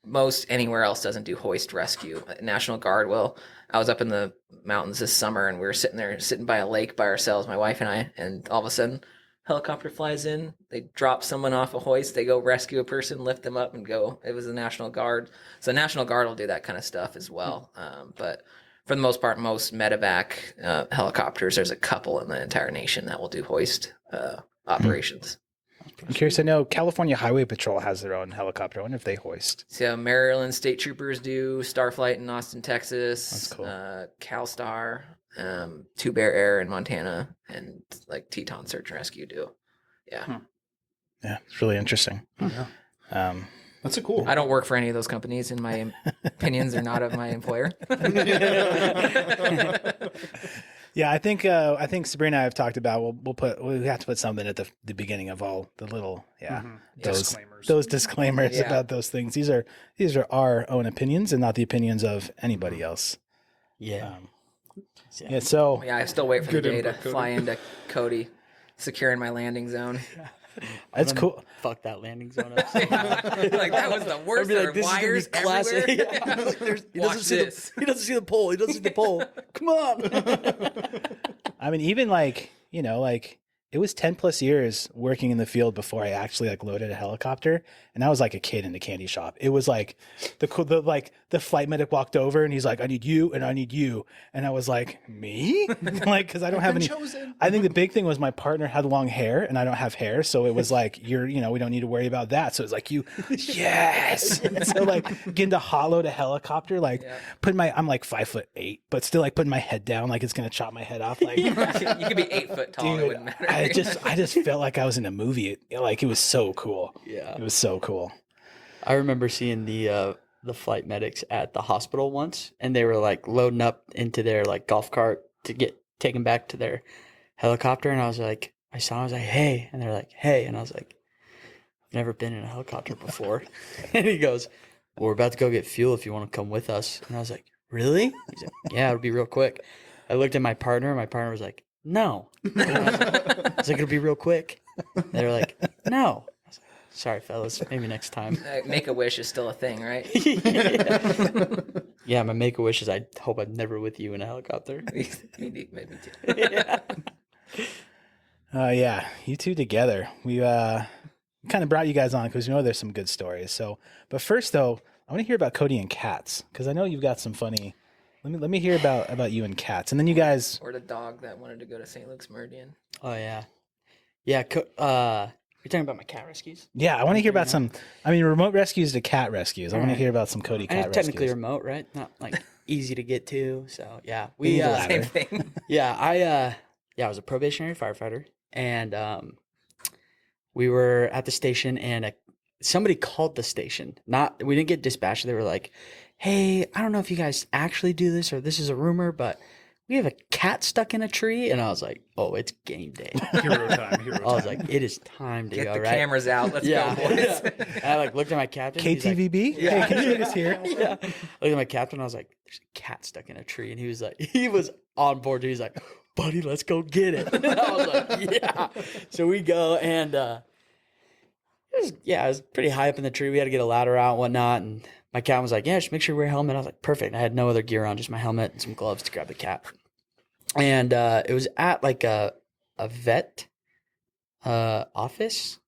Most anywhere else doesn't do hoist rescue. National Guard will. I was up in the mountains this summer, and we were sitting by a lake by ourselves, my wife and I, and all of a sudden, helicopter flies in. They drop someone off a hoist. They go rescue a person, lift them up, and go. It was the National Guard. So the National Guard will do that kind of stuff as well. But for the most part, most medevac helicopters, there's a couple in the entire nation that will do hoist operations. I'm curious. I know California Highway Patrol has their own helicopter. I wonder if they hoist. So Maryland State Troopers do Starflight in Austin, Texas. That's cool. CalStar, Two Bear Air in Montana, and like Teton Search and Rescue do. Yeah. Yeah, it's really interesting. That's a cool. I don't work for any of those companies, and my opinions are not of my employer. Yeah, I think Sabrina and I have talked about. We have to put something at the beginning of all the little Disclaimers. those disclaimers Yeah. about those things. These are our own opinions and not the opinions of anybody else. Yeah. Yeah, so Yeah, I still wait for Good the day input, to Cody. fly into Cody, securing my landing zone. that's cool. Fuck that landing zone up. Like that was the worst. I'd be There like, were this is wires gonna be classic. everywhere. Yeah. Like, he Watch doesn't see this. he doesn't see the pole. He doesn't see the pole. Come on. I mean, even like it was 10 plus years working in the field before I actually like loaded a helicopter, and I was like a kid in a candy shop. It was like the flight medic walked over and he's like, "I need you and I need you," and I was like, "Me?" Like, because I don't have any. I think the big thing was my partner had long hair and I don't have hair, so it was like we don't need to worry about that. So it's like yes. And so like getting to hot load a helicopter, like I'm like 5'8", but still like putting my head down like it's gonna chop my head off. Like You could be 8 foot tall. And it wouldn't matter. I just felt like I was in a movie. It was so cool. Yeah. It was so cool. I remember seeing the flight medics at the hospital once, and they were like loading up into their like golf cart to get taken back to their helicopter, and I was like, "Hey," and they're like, "Hey," and I was like, "I've never been in a helicopter before," and he goes, "Well, we're about to go get fuel if you want to come with us," and I was like, "Really?" He's like, "Yeah, it'll be real quick." I looked at my partner, and my partner was like, "No," and I was like, "It'll be real quick." And they were like, "No." Sorry, fellas. Maybe next time. Make a wish is still a thing, right? Yeah, my make-a-wish is I hope I'm never with you in a helicopter. Maybe too. Yeah. Yeah, you two together. We kind of brought you guys on because we know there's some good stories. So, but first though, I want to hear about Cody and Cats because I know you've got some funny. Let me hear about you and Cats, and then you guys. Or the dog that wanted to go to St. Luke's Meridian. Oh, yeah. Yeah, you're talking about my cat rescues? Yeah, I want to hear about some. I mean, remote rescues to cat rescues. I want to hear about some Cody cat And it's technically rescues. remote, right? Not like easy to get to. So, yeah. We need a ladder. Same thing. Yeah, I was a probationary firefighter, and we were at the station, and somebody called the station. We didn't get dispatched. They were like, "Hey, I don't know if you guys actually do this or this is a rumor, but we have a cat stuck in a tree. And I was like, oh, it's game day. Hero time. I was like, it is time to Get go, the right? cameras out. Let's Yeah. go, boys. Yeah. And I like looked at my captain. he's like, KTVB? Hey, can you take us here? yeah. Look at my captain. I was like, there's a cat stuck in a tree. And he was on board. He's like, buddy, let's go get it. And I was like, yeah. So we go and it was pretty high up in the tree. We had to get a ladder out and whatnot. And my captain was like, yeah, just make sure you wear a helmet. I was like, perfect. I had no other gear on, just my helmet and some gloves to grab the cat. And it was at like a vet office.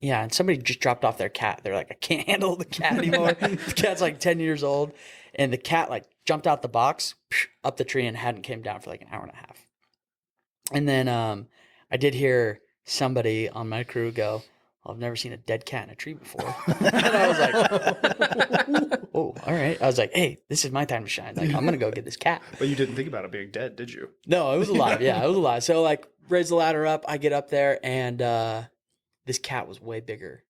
And somebody just dropped off their cat. They're like, I can't handle the cat anymore. The cat's like 10 years old. And the cat like jumped out the box, up the tree, and hadn't came down for like an hour and a half. And then I did hear somebody on my crew go, I've never seen a dead cat in a tree before. And I was like, oh, all right. I was like, hey, this is my time to shine. Like, I'm going to go get this cat. But you didn't think about it being dead, did you? No, it was alive. Yeah, it was alive. So, like, raise the ladder up. I get up there, and this cat was way bigger.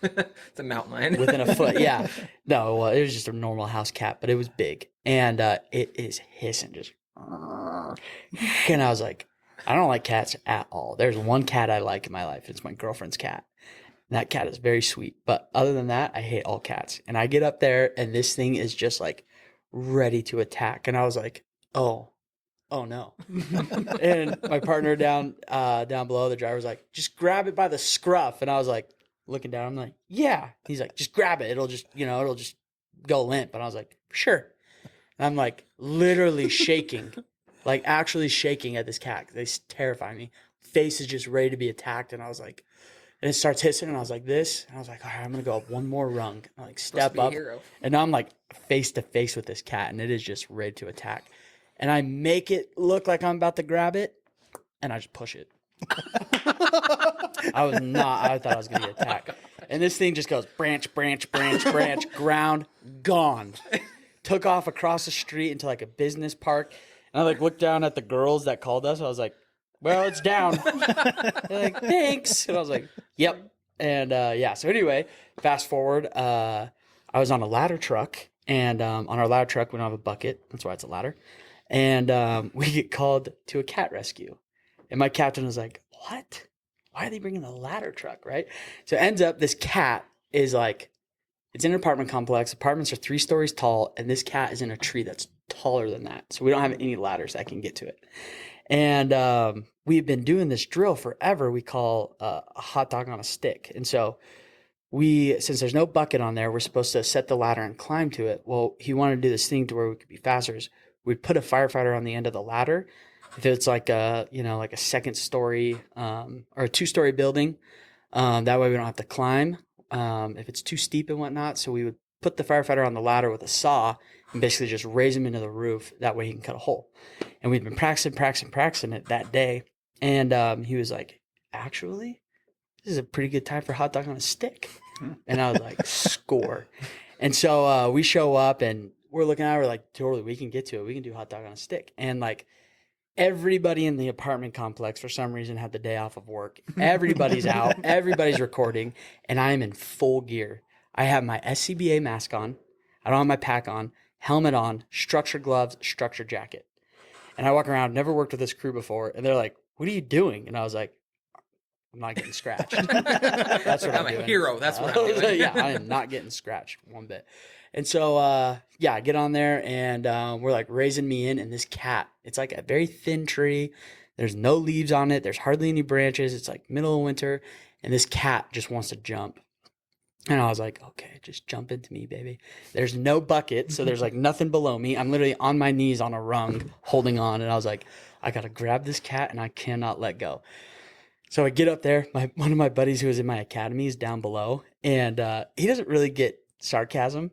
It's a mountain lion. Within a foot. Yeah. No, well, it was just a normal house cat, but it was big. And it is hissing just. And I was like, I don't like cats at all. There's one cat I like in my life. It's my girlfriend's cat. That cat is very sweet. But other than that, I hate all cats. And I get up there and this thing is just like ready to attack. And I was like, oh no. And my partner down below, the driver was like, just grab it by the scruff. And I was like, looking down, I'm like, yeah. He's like, just grab it. It'll just go limp. And I was like, sure. And I'm like literally shaking, like actually shaking at this cat. They terrify me. Face is just ready to be attacked. And I was like, and it starts hissing, and I was like this, and I was like, all right, I'm gonna go up one more rung. I like step up, and now I'm like face to face with this cat, and it is just ready to attack. And I make it look like I'm about to grab it, and I just push it. I thought I was gonna get attacked, and this thing just goes branch, ground, gone. Took off across the street into like a business park, and I like looked down at the girls that called us. I was like, well, it's down. They're like, thanks. And I was like, yep. And so anyway, fast forward, I was on a ladder truck, and on our ladder truck, we don't have a bucket. That's why it's a ladder. And we get called to a cat rescue. And my captain was like, what? Why are they bringing the ladder truck, right? So it ends up this cat is like, it's in an apartment complex. Apartments are 3 stories tall, and this cat is in a tree that's taller than that. So we don't have any ladders that can get to it. And we've been doing this drill forever. We call a hot dog on a stick. And so since there's no bucket on there, we're supposed to set the ladder and climb to it. Well, he wanted to do this thing to where we could be faster. We'd put a firefighter on the end of the ladder. If it's like a second story or a 2-story building, that way we don't have to climb. If it's too steep and whatnot. So we would put the firefighter on the ladder with a saw and basically just raise him into the roof. That way he can cut a hole. And we'd been practicing it that day. And he was like, actually, this is a pretty good time for hot dog on a stick. And I was like, score. And so we show up and we're looking at it. We're like, totally, we can get to it. We can do hot dog on a stick. And like everybody in the apartment complex for some reason had the day off of work. Everybody's out. Everybody's recording. And I am in full gear. I have my SCBA mask on. I don't have my pack on. Helmet on. Structure gloves. Structure jacket. And I walk around, never worked with this crew before, and they're like, what are you doing? And I was like, I'm not getting scratched. That's what I'm doing. A hero. That's what I'm doing. Yeah, I am not getting scratched one bit. And so, I get on there, and we're like raising me in, and this cat, it's like a very thin tree. There's no leaves on it. There's hardly any branches. It's like middle of winter, and this cat just wants to jump. And I was like, okay, just jump into me, baby. There's no bucket, so there's like nothing below me. I'm literally on my knees on a rung holding on. And I was like, I got to grab this cat and I cannot let go. So I get up there. One of my buddies who was in my academy is down below. And he doesn't really get sarcasm.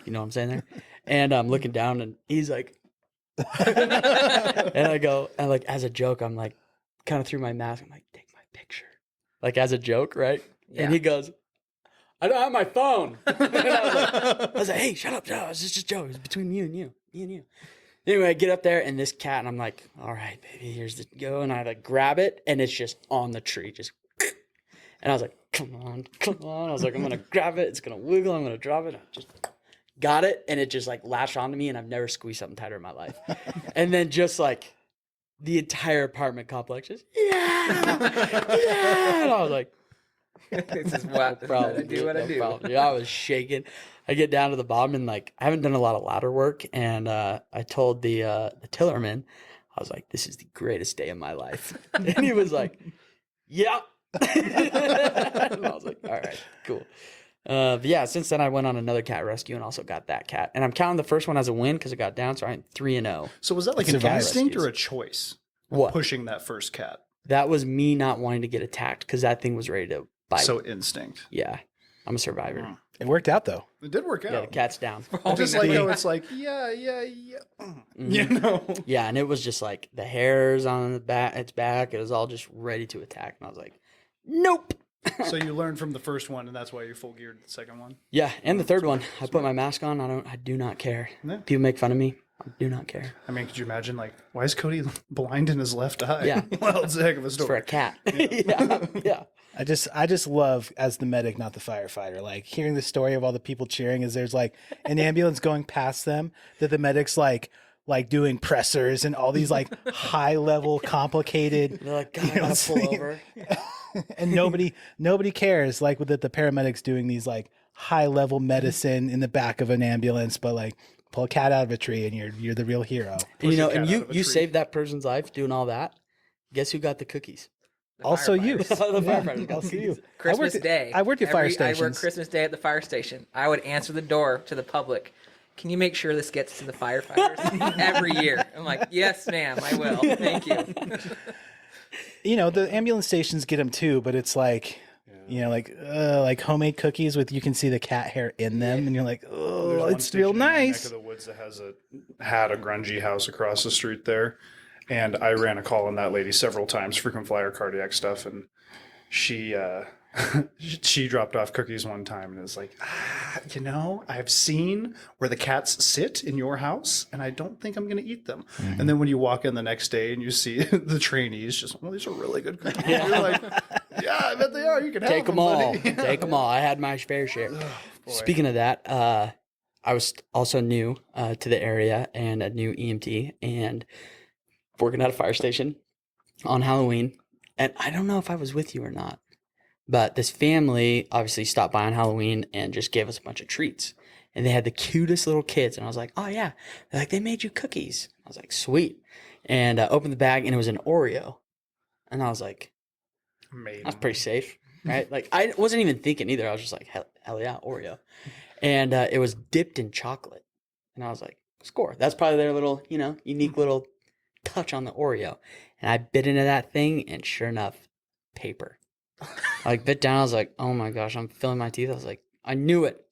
You know what I'm saying there? And I'm looking down and he's like, and I go, and like as a joke, I'm like, kind of through my mask. I'm like, take my picture. Like as a joke, right? Yeah. And he goes, I don't have my phone. And I was like, hey, shut up. No, it's just a joke. It's between me and you. Anyway, I get up there and this cat, and I'm like, all right, baby, here's the go. And I like grab it, and it's just on the tree. And I was like, come on. I was like, I'm going to grab it. It's going to wiggle. I'm going to drop it. I just got it, and it just like latched onto me, and I've never squeezed something tighter in my life. And then just like the entire apartment complex just, yeah. And I was like, This is what I do. What I do. problem. Yeah, I was shaking. I get down to the bottom, and like I haven't done a lot of ladder work, and I told the tillerman, I was like, "This is the greatest day of my life," and he was like, "Yeah." And I was like, "All right, cool." But yeah, since then I went on another cat rescue and also got that cat, and I'm counting the first one as a win because it got down, so I'm 3-0. So was that like an Survival instinct or rescues. a choice? What? Pushing that first cat. That was me not wanting to get attacked because that thing was ready to bite. So instinct. Yeah, I'm a survivor. Mm. It worked out though. It did work Yeah, the out. cat's down. I just like The- how it's like, yeah. Mhm. You know? Yeah, and it was just like the hairs on the back, its back. It was all just ready to attack, and I was like, "Nope." So you learned from the first one, and that's why you're full geared the second one? Yeah, and the third one, I put my mask on. I do not care. Yeah. People make fun of me. I do not care. I mean, could you imagine, like, why is Cody blind in his left eye? Yeah. Well, it's a heck of a It's for story. a cat. Yeah. I just love, as the medic, not the firefighter, like hearing the story of all the people cheering as there's like an ambulance going past them, that the medic's like doing pressers and all these like high level complicated, They're like, God, You I know, gotta pull over. and nobody cares, like that the paramedics doing these like high level medicine in the back of an ambulance, but like pull a cat out of a tree and you're the real hero. And, you know, Push a and cat you out of a you tree. saved that person's life doing all that. Guess who got the cookies? The Also you. firefighters. The Yeah, firefighters got also the you. cookies. Christmas Day. I worked at fire I work stations. Christmas Day at the fire station. I would answer the door to the public. Can you make sure this gets to the firefighters every year? I'm like, yes, ma'am, I will. Thank you. You know, the ambulance stations get them too, but it's like, you know, like homemade cookies with, you can see the cat hair in them, and you're like, There's oh, one it's station real in my nice. neck of the woods that had a grungy house across the street there, and I ran a call on that lady several times, frequent flyer cardiac stuff, and she she dropped off cookies one time and was like, you know, I've seen where the cats sit in your house, and I don't think I'm going to eat them. Mm-hmm. And then when you walk in the next day and you see the trainees just, well, these are really good cookies. You're like, yeah, I bet they are. You can have Take them them, all. buddy. Take them all. I had my fair share. Boy. Speaking of that, I was also new to the area and a new EMT and working at a fire station on Halloween. And I don't know if I was with you or not, but this family obviously stopped by on Halloween and just gave us a bunch of treats. And they had the cutest little kids. And I was like, oh, yeah. They're like, they made you cookies. I was like, sweet. And I opened the bag and it was an Oreo. And I was like, that's pretty safe, right? Like, I wasn't even thinking either. I was just like, hell yeah, Oreo. And it was dipped in chocolate. And I was like, score. That's probably their little, you know, unique little touch on the Oreo. And I bit into that thing, and sure enough, paper. I like bit down. I was like, oh my gosh, I'm filling my teeth. I was like, I knew it.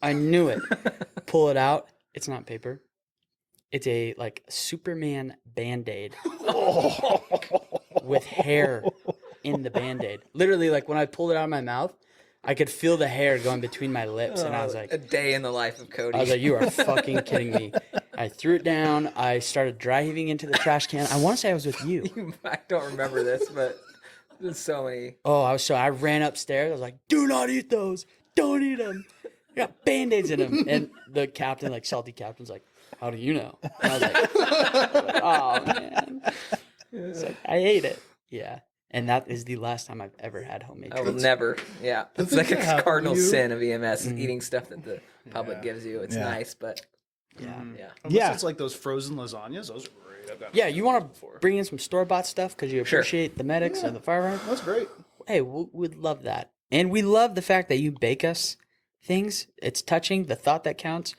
Pull it out. It's not paper. It's a like Superman Band-Aid with hair in the Band-Aid. Literally, like when I pulled it out of my mouth, I could feel the hair going between my lips, and I was like, a day in the life of Cody. I was like, you are fucking kidding me. I threw it down. I started dry heaving into the trash can. I want to say I was with you. I don't remember this, but there's so many. Oh, I ran upstairs. I was like, do not eat those. Don't eat them. I got Band-Aids in them. And the captain, like salty captain's like, how do you know? And I was like, oh, man. It's like, I ate it. Yeah. And that is the last time I've ever had homemade I will treats. never. Yeah, it's things like that a happen to cardinal you- sin of EMS, eating stuff that the public Yeah. gives you. It's Yeah. nice, but Yeah. yeah. Unless Yeah. it's like those frozen lasagnas. Those are great. I've gotten Yeah, those you want to before. bring in some store-bought stuff because you Sure. appreciate the medics and the firefighters? That's great. Hey, we'd love that. And we love the fact that you bake us things. It's touching. The thought that counts.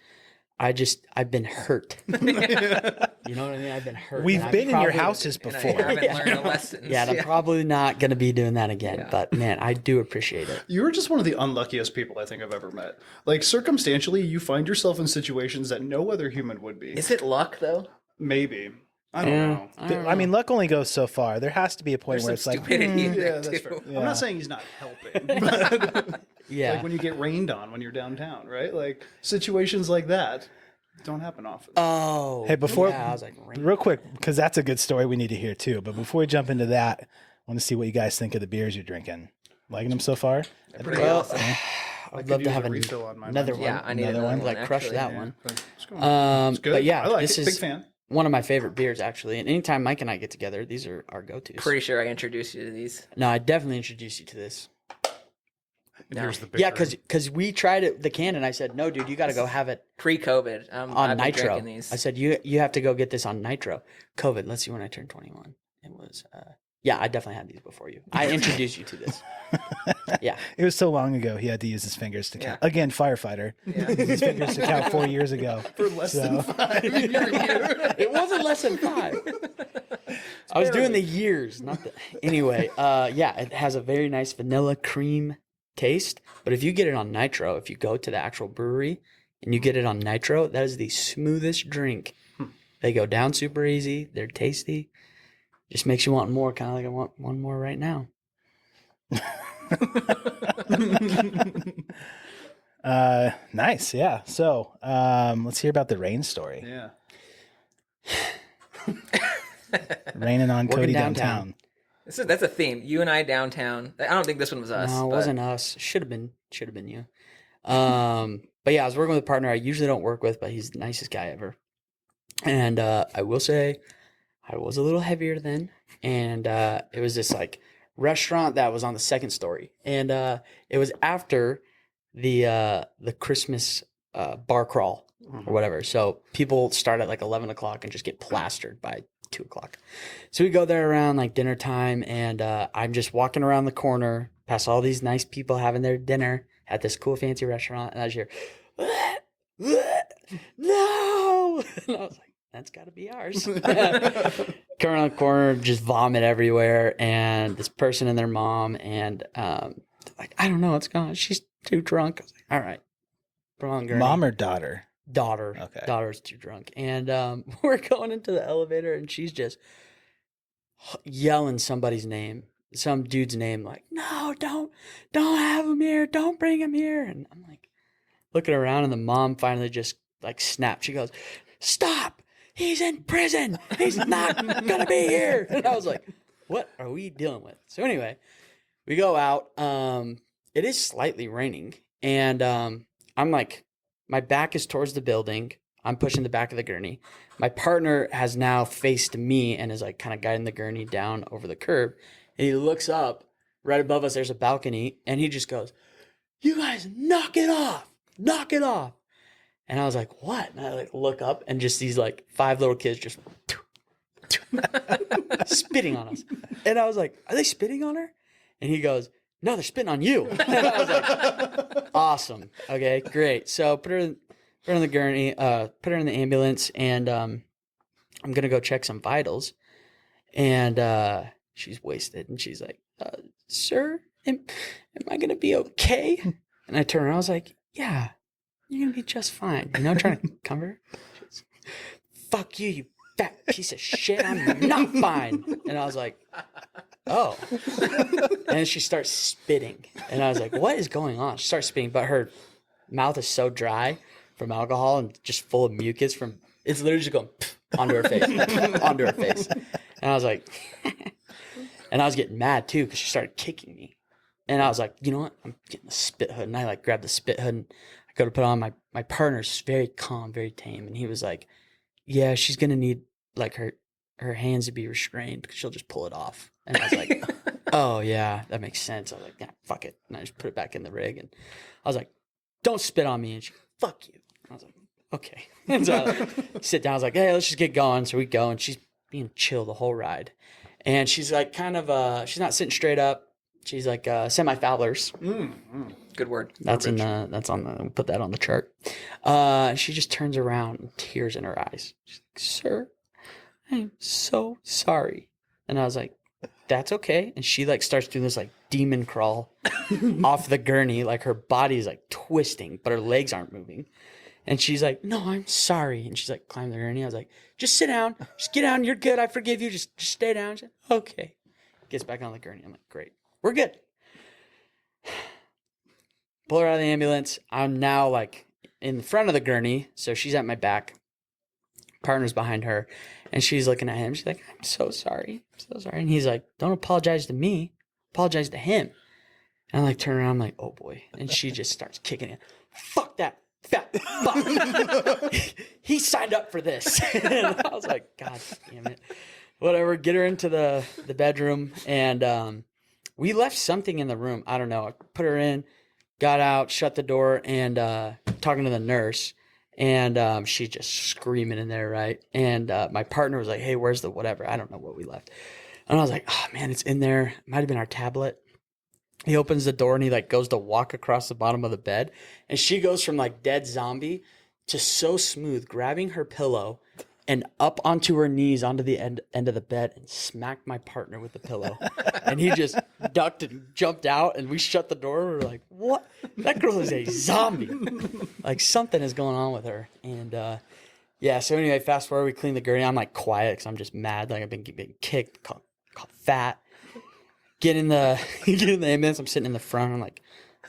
I've been hurt. You know what I mean? I've been hurt. We've And I'm been in your probably- houses And I before. haven't Yeah. learned the lessons. Yeah, and I'm probably not going to be doing that again. Yeah. But man, I do appreciate it. You're just one of the unluckiest people I think I've ever met. Like, circumstantially, you find yourself in situations that no other human would be. Is it luck though? Maybe. I don't know. I mean, luck only goes so far. There has to be a point There's where some it's like, stupidity in Yeah, there that's too. fair. I'm not saying he's not helping, but Yeah. like when you get rained on when you're downtown, right? Like situations like that don't happen often. Oh. Hey, before- Yeah, I was like, real quick, because that's a good story we need to hear too. But before we jump into that, I want to see what you guys think of the beers you're drinking. Liking them so far? Pretty well, awesome. I would could love to use have a refill on my another mind. one. Yeah, I need Another another one? one. Like crush actually. that Yeah, one. but it's going. It's good. But yeah, I like this it. is Big fan. one of my favorite beers actually. And anytime Mike and I get together, these are our go-tos. Pretty sure I introduced you to these. No, I definitely introduced you to this. And here's the Yeah, bickering. because we tried it, the can, and I said, no, dude, you got to go have it Pre-COVID, on I've been Nitro. drinking these. I said, you have to go get this on Nitro. COVID, let's see when I turned 21. It was, yeah, I definitely had these before you. I introduced you to this. Yeah. It was so long ago, he had to use his fingers to count. Yeah. Again, firefighter. Yeah. His fingers to count 4 years ago. For less than 5. It wasn't less than 5. I was doing the years, not the. Anyway, yeah, it has a very nice vanilla cream taste. But if you get it on Nitro, if you go to the actual brewery and you get it on Nitro, that is the smoothest drink. They go down super easy. They're tasty. Just makes you want more, kind of like I want one more right now. Nice. Yeah. So let's hear about the rain story. Yeah. Raining on Working Cody downtown. downtown. That's a theme. You and I downtown. I don't think this one was us. No, it but wasn't us. Should have been you. But yeah, I was working with a partner I usually don't work with, but he's the nicest guy ever. And I will say, I was a little heavier then, and it was this like restaurant that was on the second story, and it was after the Christmas bar crawl or whatever. So people start at like 11 o'clock and just get plastered by 2 o'clock. So we go there around like dinner time, and I'm just walking around the corner past all these nice people having their dinner at this cool fancy restaurant, and I just hear, no, and I was like, that's got to be ours. Come around the corner, just vomit everywhere, and this person and their mom, and like, I don't know what's going on. She's too drunk. I was like, all right, put on gurney. Mom or daughter? Daughter. Okay. Daughter's too drunk. And we're going into the elevator, and she's just yelling somebody's name, some dude's name, like, no, don't have him here. Don't bring him here. And I'm like, looking around, and the mom finally just like snapped. She goes, stop. He's in prison. He's not going to be here. And I was like, what are we dealing with? So anyway, we go out. It is slightly raining, and I'm like, my back is towards the building. I'm pushing the back of the gurney. My partner has now faced me and is like kind of guiding the gurney down over the curb. And he looks up. Right above us, there's a balcony, and he just goes, you guys knock it off. Knock it off. And I was like, what? And I like look up, and just these like 5 little kids just spitting on us. And I was like, are they spitting on her? And he goes, no, they're spitting on you. And I was like, awesome. Okay, great. So put her in the gurney, put her in the ambulance, and I'm going to go check some vitals. And she's wasted, and she's like, sir, am I going to be okay? And I turned around, I was like, yeah, you're going to be just fine. You know, trying to comfort her. She's, fuck you, you fat piece of shit. I'm not fine. And I was like, oh. And then she starts spitting. And I was like, what is going on? She starts spitting, but her mouth is so dry from alcohol and just full of mucus from, it's literally just going onto her face. Onto her face. And I was like, and I was getting mad too, because she started kicking me. And I was like, you know what? I'm getting the spit hood. And I like grabbed the spit hood, and I go to put on. My partner's very calm, very tame. And he was like, yeah, she's going to need like her hands to be restrained, because she'll just pull it off. And I was like, oh yeah, that makes sense. I was like, yeah, fuck it. And I just put it back in the rig, and I was like, don't spit on me. And she, fuck you. And I was like, okay. And so I like, sit down. I was like, hey, let's just get going. So we go, and she's being chill the whole ride. And she's like kind of, she's not sitting straight up. She's like semi-Fowler's. Good word. That's we'll put that on the chart. She just turns around and tears in her eyes. She's like, sir, I'm so sorry. And I was like, that's okay. And she like starts doing this like demon crawl off the gurney. Like her body is like twisting, but her legs aren't moving. And she's like, no, I'm sorry. And she's like climbing the gurney. I was like, just sit down. Just get down. You're good. I forgive you. Just stay down. She's like, okay. Gets back on the gurney. I'm like, great. We're good. Pull her out of the ambulance. I'm now like in the front of the gurney. So she's at my back. Partner's behind her. And she's looking at him. She's like, I'm so sorry. I'm so sorry. And he's like, don't apologize to me. Apologize to him. And I like turn around, I'm like, oh boy. And she just starts kicking it. Fuck that fat fuck. He signed up for this. And I was like, God damn it. Whatever, get her into the bedroom. And we left something in the room. I don't know. I put her in, got out, shut the door, and talking to the nurse. And she just screaming in there, right? And my partner was like, hey, where's the whatever? I don't know what we left. And I was like, oh, man, it's in there. It might have been our tablet. He opens the door and he like goes to walk across the bottom of the bed. And she goes from like dead zombie to so smooth, grabbing her pillow and up onto her knees onto the end of the bed and smacked my partner with the pillow. And he just ducked and jumped out and we shut the door. We were like, what? That girl is a zombie. Like something is going on with her. And yeah, so anyway, fast forward, we clean the gurney. I'm like quiet because I'm just mad. Like I've been kicked, called fat. Get in the ambulance. I'm sitting in the front. I'm like,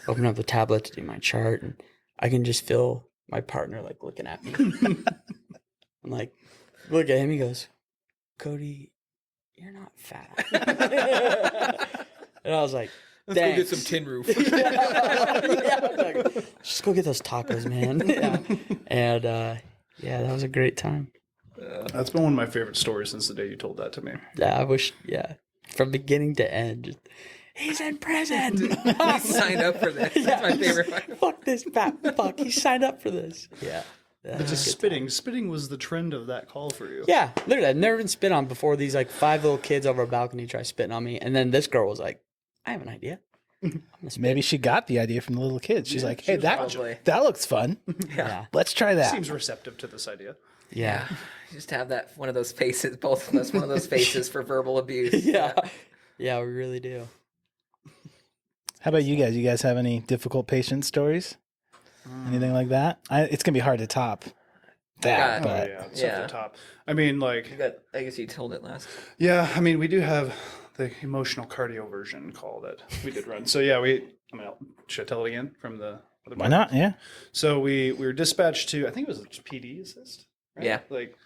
open up the tablet to do my chart, and I can just feel my partner like looking at me. I'm like, look at him. He goes, Cody, you're not fat. And I was like, Let's go get thanks. some tin roof. Yeah, I was like, just go get those tacos, man. Yeah. And yeah, that was a great time. That's been one of my favorite stories since the day you told that to me. Yeah, I wish. Yeah, from beginning to end. Just, he's in prison. He signed up for this. That's my favorite part. Fuck this fat fuck. He signed up for this. Yeah. But just spitting. Spitting was the trend of that call for you. Yeah, literally. I've never been spit on before. These like 5 little kids over a balcony try spitting on me. And then this girl was like, I have an idea. Maybe she got the idea from the little kids. She's like, hey, probably. that looks fun. Yeah. Let's try that. Seems receptive to this idea. Yeah. Just have that one of those faces, both of us, one of those faces for verbal abuse. Yeah. Yeah, we really do. How about you guys? You guys have any difficult patient stories? Anything like that? It's going to be hard to top that. God. Oh, But yeah. It's Yeah. at the top. I mean, like, I guess you told it last. yeah, I mean, we do have the emotional cardio version call that we did run. So, yeah, should I tell it again from the other why not? Yeah. So we were dispatched to, I think it was PD assist. Right? Yeah. Like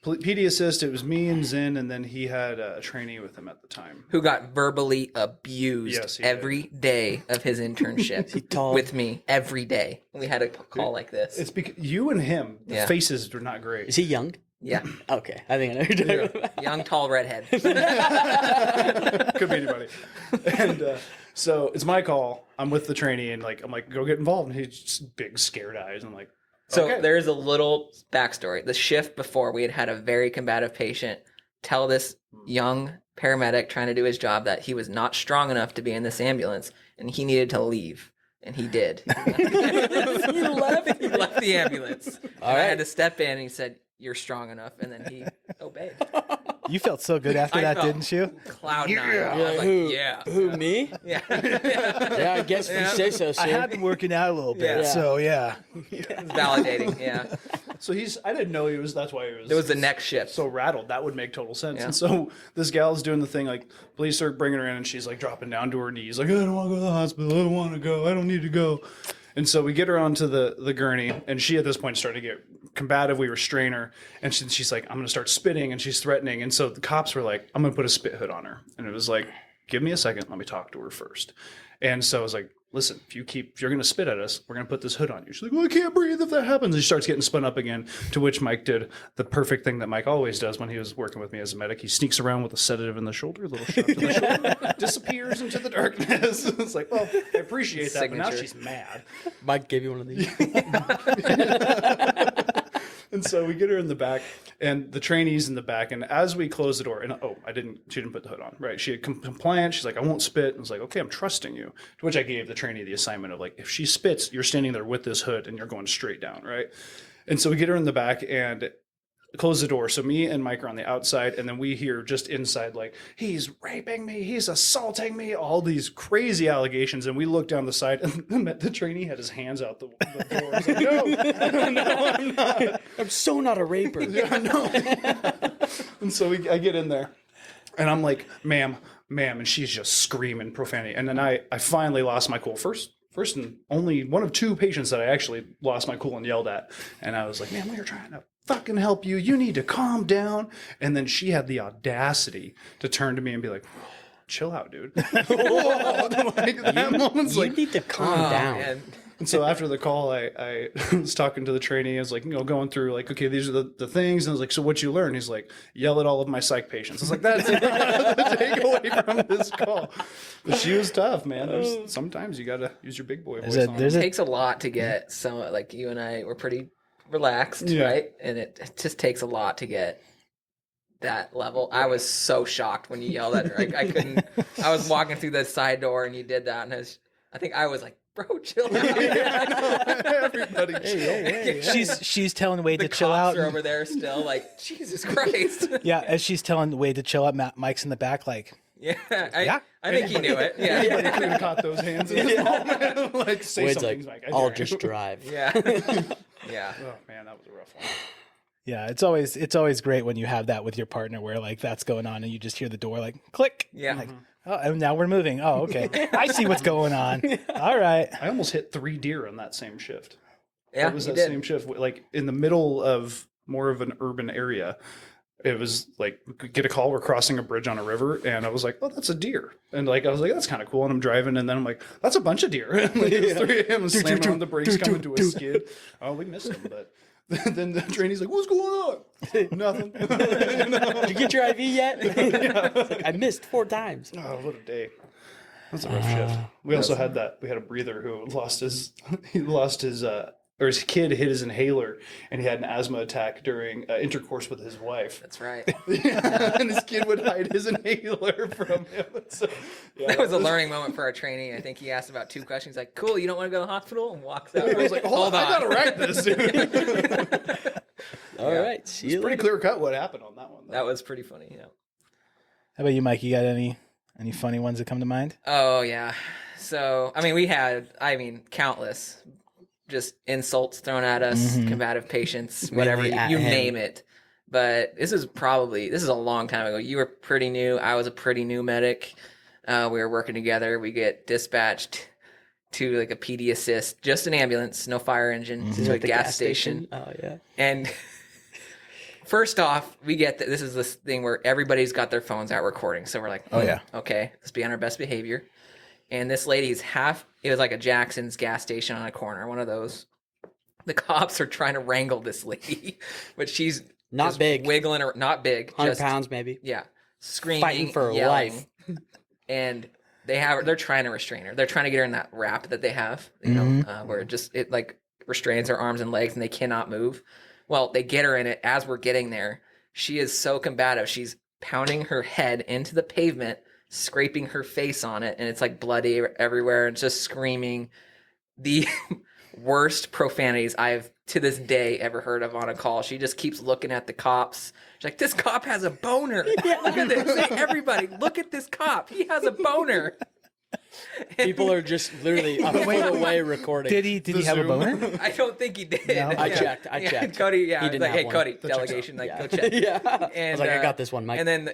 PD assist, it was me and Zen, and then he had a trainee with him at the time. Who got verbally abused Yes, he every day of his internship told- with me every day. We had a call like this. It's because you and him, the Yeah. faces are not great. Is he young? Yeah. Okay. I think I know who you're talking about. Young, tall redhead. Could be anybody. And so it's my call. I'm with the trainee, and I'm like, go get involved. And he's just big, scared eyes. I'm like, So okay. there's a little backstory. The shift before, we had a very combative patient tell this young paramedic trying to do his job that he was not strong enough to be in this ambulance and he needed to leave. And he did. He left. He left the ambulance. All And I right. had to step in and he said, "You're strong enough." And then he obeyed. You felt so good after I that, felt didn't you? Cloud nine. Yeah. I was like, who? yeah. Who, me? Yeah. Yeah, I guess if you say so, sir. I had been working out a little bit, Yeah. so yeah. It's validating. Yeah. So I didn't know he was, that's why he was. It was the next shift. so rattled. That would make total sense. Yeah. And so this gal's doing the thing, like, police start bringing her in, and she's like dropping down to her knees, like, I don't want to go to the hospital. I don't want to go. I don't need to go. And so we get her onto the gurney, and she at this point started to get combative. We restrain her, and she's like, I'm going to start spitting, and she's threatening. And so the cops were like, I'm going to put a spit hood on her. And it was like, give me a second. Let me talk to her first. And so I was like, listen, if you're going to spit at us, we're going to put this hood on you. She's like, well, I can't breathe if that happens. And she starts getting spun up again, to which Mike did the perfect thing that Mike always does when he was working with me as a medic. He sneaks around with a sedative in the shoulder, a little shove to the shoulder, disappears into the darkness. It's like, well, I appreciate that, but now Signature. she's mad. Mike gave you one of these. And so we get her in the back, and the trainee's in the back. And as we close the door, and she didn't put the hood on, right? She had compliant. She's like, I won't spit. And I was like, okay, I'm trusting you. To which I gave the trainee the assignment of like, if she spits, you're standing there with this hood and you're going straight down, right? And so we get her in the back and close the door. So me and Mike are on the outside, and then we hear just inside, like, he's raping me, he's assaulting me, all these crazy allegations. And we look down the side, and the trainee had his hands out the door. I was like, no, I'm not. I'm so not a raper. Yeah, no. And so I get in there, and I'm like, ma'am, and she's just screaming profanity. And then I finally lost my cool. First and only one of 2 patients that I actually lost my cool and yelled at. And I was like, ma'am, we're trying to fucking help you. You need to calm down. And then she had the audacity to turn to me and be like, chill out, dude. Whoa, like, that moment's You like, need to calm down. and so after the call, I was talking to the trainee. I was like, going through like, okay, these are the things. And I was like, so what you learn? He's like, yell at all of my psych patients. I was like, that's the takeaway from this call. But she was tough, man. Sometimes you got to use your big boy voice on It them. takes a lot to get some, like you and I were pretty relaxed, Yeah. right? And it just takes a lot to get that level. I was so shocked when you yelled at her. I couldn't. I was walking through the side door and you did that, and I think I was like, "Bro, chill out." Everybody chill. She's telling Wade The to chill cops out. are over there still, like, Jesus Christ. Yeah, as she's telling Wade to chill out, Mike's in the back, like, Yeah, Yeah. I think he knew it. Yeah, Anybody could have caught those hands in this moment. Like, say Wade's something. like, Mike. I'll just drive. yeah, yeah. Oh man, that was a rough one. yeah, it's always great when you have that with your partner, where like that's going on, and you just hear the door like click. Yeah. Like, oh, and now we're moving. Oh, okay, I see what's going on. All right. I almost hit 3 deer on that same shift. Yeah, It was you that did. same shift, like in the middle of more of an urban area. It was like we could get a call. We're crossing a bridge on a river, and I was like, "Oh, that's a deer." And like I was like, "That's kind of cool." And I'm driving, and then I'm like, "That's a bunch of deer." And like, it's 3 a.m. and slamming on the brakes, coming to a skid. Oh, we missed him, but then the trainee's like, "What's going on?" Nothing. Did you get your IV yet? It's like, I missed 4 times. Oh, what a day! That's a rough shift. We also had that. We had a breather who lost his. He lost his. Or his kid hit his inhaler, and he had an asthma attack during intercourse with his wife. That's right. And his kid would hide his inhaler from him. So, yeah, That was a learning moment for our training. I think he asked about 2 questions. Like, cool, you don't want to go to the hospital? And walks out. I was like, hold on, I gotta write this, dude. All right. See you Pretty later. clear cut what happened on that one. Though. That was pretty funny, yeah. How about you, Mike? You got any funny ones that come to mind? Oh, yeah. So, I mean, we had, countless just insults thrown at us, combative patients, whatever, Mainly at you him. name it. But this is a long time ago. You were pretty new. I was a pretty new medic. We were working together. We get dispatched to like a PD assist, just an ambulance, no fire engine, to a At the gas station. Oh, yeah. And first off, we get that this is this thing where everybody's got their phones out recording. So we're like, Oh, yeah. okay, let's be on our best behavior. And this lady's it was like a Jackson's gas station on a corner, one of those. The cops are trying to wrangle this lady, but she's Not just big. wiggling her, not big, 100 just pounds, maybe. yeah, screaming, Fighting for her yelling. life. And they're trying to restrain her. They're trying to get her in that wrap that they have, where it like restrains her arms and legs and they cannot move. Well, they get her in it as we're getting there. She is so combative. She's pounding her head into the pavement, scraping her face on it, and it's like bloody everywhere and just screaming the worst profanities I've to this day ever heard of on a call. She just keeps looking at the cops. She's like, this cop has a boner. Look at this. Say, everybody, look at this cop. He has a boner. People are just literally a foot away recording. Did he have a Zoom. boner? I don't think he did. No? I checked. I checked. Cody, He didn't like, have hey, one. Cody, That checks delegation, like, Yeah. go check. Yeah. And, I was like, I got this one, Mike. And then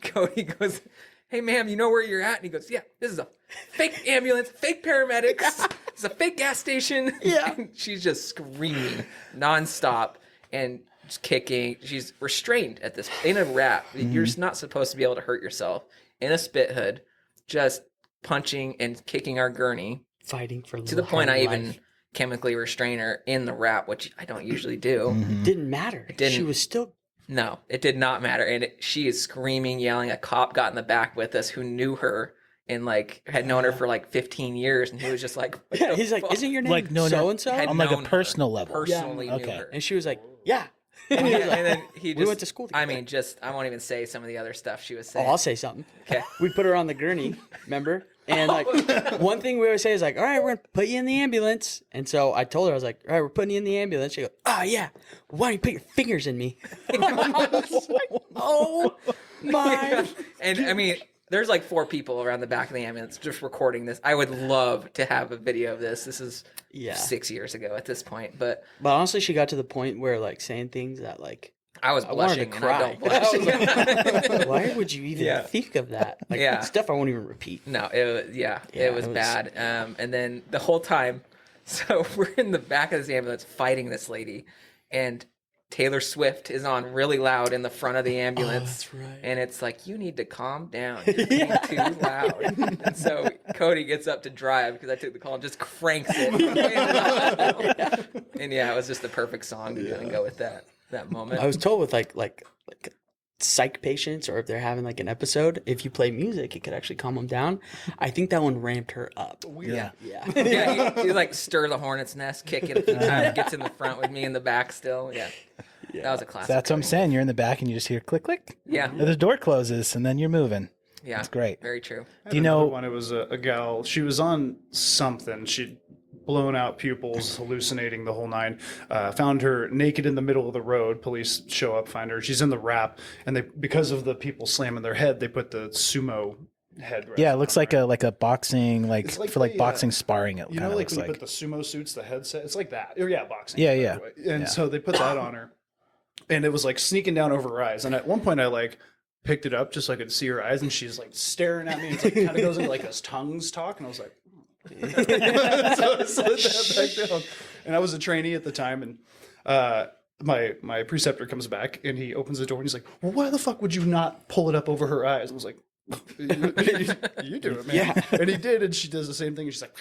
Cody goes, hey, ma'am, you know where you're at? And he goes, yeah, this is a fake ambulance, fake paramedics. It's a fake gas station. Yeah. And she's just screaming nonstop and just kicking. She's restrained at this, in a wrap. You're just not supposed to be able to hurt yourself. In a spit hood, just punching and kicking our gurney Fighting for to the point I even chemically restrain her in the wrap, which I don't usually do. It didn't matter. didn't. She was still. No, it did not matter. And she is screaming, yelling. A cop got in the back with us who knew her and like had known her for like 15 years. And he was just like, what Yeah, the he's like, fuck? isn't your name Like, no, so and so? Had on like a known her, personal level. Personally Yeah. knew Okay. her. And she was like, yeah. And then he just, We went to school I together. mean, just, I won't even say some of the other stuff she was Oh, saying. I'll say something. Okay. We put her on the gurney, remember? And like one thing we always say is like, all right, we're gonna put you in the ambulance. And so I told her, I was like, all right, we're putting you in the ambulance. She goes, oh yeah, why don't you put your fingers in me? I was like, oh my. And I mean, there's like 4 people around the back of the ambulance just recording this. I would love to have a video of this. This is Yeah. 6 years ago at this point, but But honestly, she got to the point where like saying things that like, I was I wanted blushing. to And I cry. don't blush. why would you even Yeah. think of that? Like Yeah. stuff I won't even repeat. No, it was, Yeah, it was it was- bad. And then the whole time, so we're in the back of this ambulance fighting this lady, and Taylor Swift is on really loud in the front of the ambulance. That's right. And it's like, you need to calm down. You're being too loud. And so Cody gets up to drive because I took the call and just cranks it. And yeah, it was just the perfect song to kind of go with that moment. I was told with like psych patients, or if they're having like an episode, if you play music, it could actually calm them down. I think that one ramped her up. Yeah. Yeah. Yeah, you like stir the hornet's nest, kick it a few times, gets in the front with me in the back still. Yeah. That was a classic. So that's what I'm saying. You're in the back and you just hear click, click. Yeah. And the door closes and then you're moving. Yeah. It's great. Very true. Do you know one? It was a gal. She was on something. She'd blown out pupils, hallucinating the whole nine. Found her naked in the middle of the road. Police show up, find her. She's in the wrap, and they, because of the people slamming their head, they put the sumo headrest. Yeah, it looks on like her. a boxing, like, It's like for like the, boxing sparring. It You kind know, of like looks when you like. put the sumo suits, the headset. It's like that. Or, yeah, boxing. Yeah, by the yeah. way. And Yeah. so they put that on her, and it was like sneaking down over her eyes. And at one point, I like picked it up just so I could see her eyes, and she's like staring at me. And it's like kind of goes into like this tongues talk, and I was like. So I slid that back down. And I was a trainee at the time, and my preceptor comes back and he opens the door and he's like, well, why the fuck would you not pull it up over her eyes? I was like, you do it, man. Yeah. And he did, and she does the same thing, and she's like,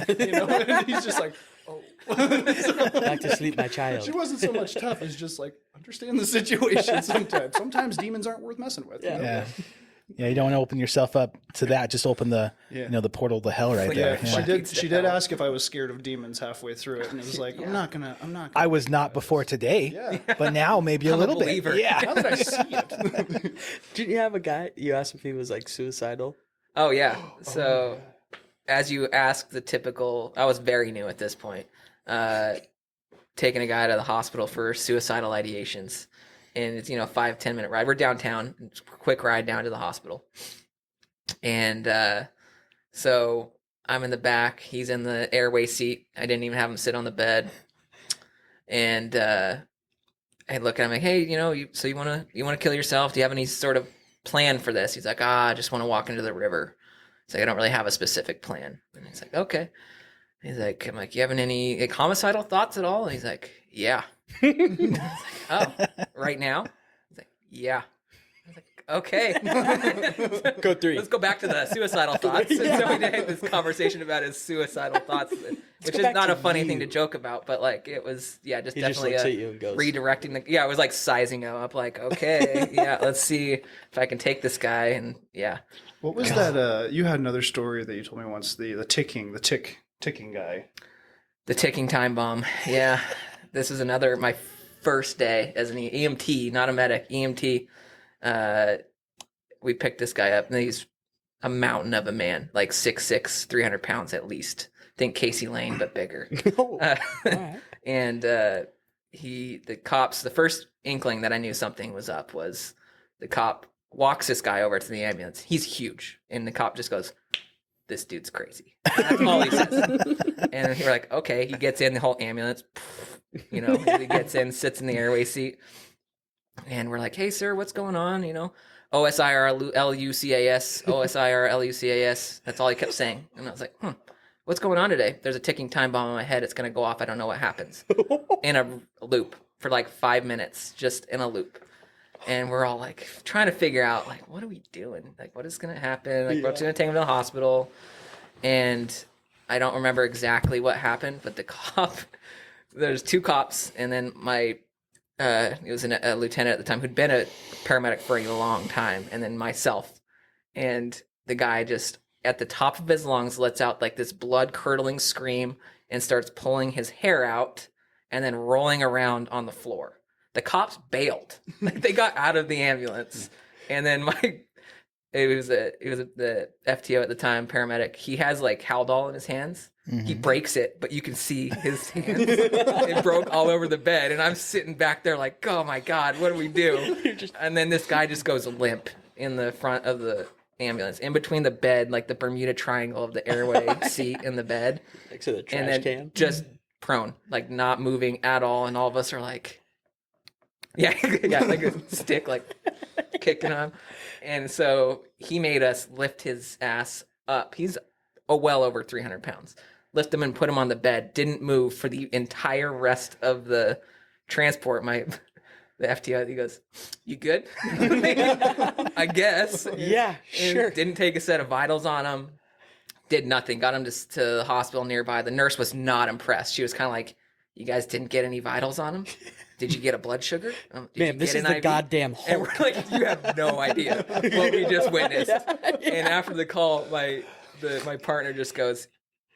and he's just like, oh. Back to sleep, my child. She wasn't so much tough as just like, understand the situation sometimes. Sometimes demons aren't worth messing with. You know? Yeah. Yeah, you don't want to open yourself up to that. Just open the, the portal to hell right there. Yeah, she did ask if I was scared of demons halfway through it, and it was like, I'm not gonna. I was not before today, but now maybe a I'm a little bit. believer. Yeah. Now that I see it. Didn't you have a guy, you asked if he was like suicidal? Oh, yeah. So as you ask the typical, I was very new at this point, taking a guy to the hospital for suicidal ideations. And it's, 5-10 minute ride. We're downtown, quick ride down to the hospital. And so I'm in the back. He's in the airway seat. I didn't even have him sit on the bed. And I look at him like, hey, so you want to kill yourself? Do you have any sort of plan for this? He's like, I just want to walk into the river. He's like, I don't really have a specific plan. And he's like, okay. He's like, I'm like, you having any homicidal thoughts at all? And he's like, yeah. I was like, oh, right now? He's like, yeah. I was like, okay. Go 3. Let's go back to the suicidal thoughts. And so we had this conversation about his suicidal thoughts, which go is back not to a funny you. thing to joke about, but like it was, just He just definitely looks at you and goes, redirecting it was like sizing him up, like, okay, let's see if I can take this guy. And What was that? You had another story that you told me once. The ticking guy. the ticking time bomb. Yeah. This is my first day as an EMT, not a medic, EMT. We picked this guy up, and he's a mountain of a man, like 6'6", 300 pounds at least. Think Casey Lane, but bigger. all right. And the cops, the first inkling that I knew something was up was the cop walks this guy over to the ambulance. He's huge. And the cop just goes, this dude's crazy. That's all he says. And we're like, okay. He gets in the whole ambulance. He gets in, sits in the airway seat. And we're like, hey, sir, what's going on? OSIR-LUCAS, OSIR-LUCAS. That's all he kept saying. And I was like, what's going on today? There's a ticking time bomb in my head. It's going to go off. I don't know what happens. In a loop for like 5 minutes, just in a loop. And we're all like trying to figure out, like, what are we doing? Like, what is going to happen? Like, what's going to take him to the hospital? And I don't remember exactly what happened, but the cop, there's 2 cops, and then my, it was a lieutenant at the time who'd been a paramedic for a long time, and then myself. And the guy just, at the top of his lungs, lets out like this blood-curdling scream and starts pulling his hair out and then rolling around on the floor. The cops bailed. Like, they got out of the ambulance. And then it was the FTO at the time, paramedic. He has like Haldol in his hands. Mm-hmm. He breaks it, but you can see his hands. It broke all over the bed. And I'm sitting back there like, oh my God, what do we do? And then this guy just goes limp in the front of the ambulance, in between the bed, like the Bermuda Triangle of the airway seat and the bed. Next to the trash and then can. Just prone, like not moving at all. And all of us are like, yeah, like a stick, like kicking him. And so he made us lift his ass up. He's well over 300 pounds. Lift him and put him on the bed. Didn't move for the entire rest of the transport, the FTO, he goes, "You good?" I guess. Yeah, sure. Didn't take a set of vitals on him. Did nothing. Got him to the hospital nearby. The nurse was not impressed. She was kind of like, "You guys didn't get any vitals on him? Did you get a blood sugar? Man, this is the goddamn And Hulk. we're like, you have no idea what we just witnessed. And after the call, my partner just goes,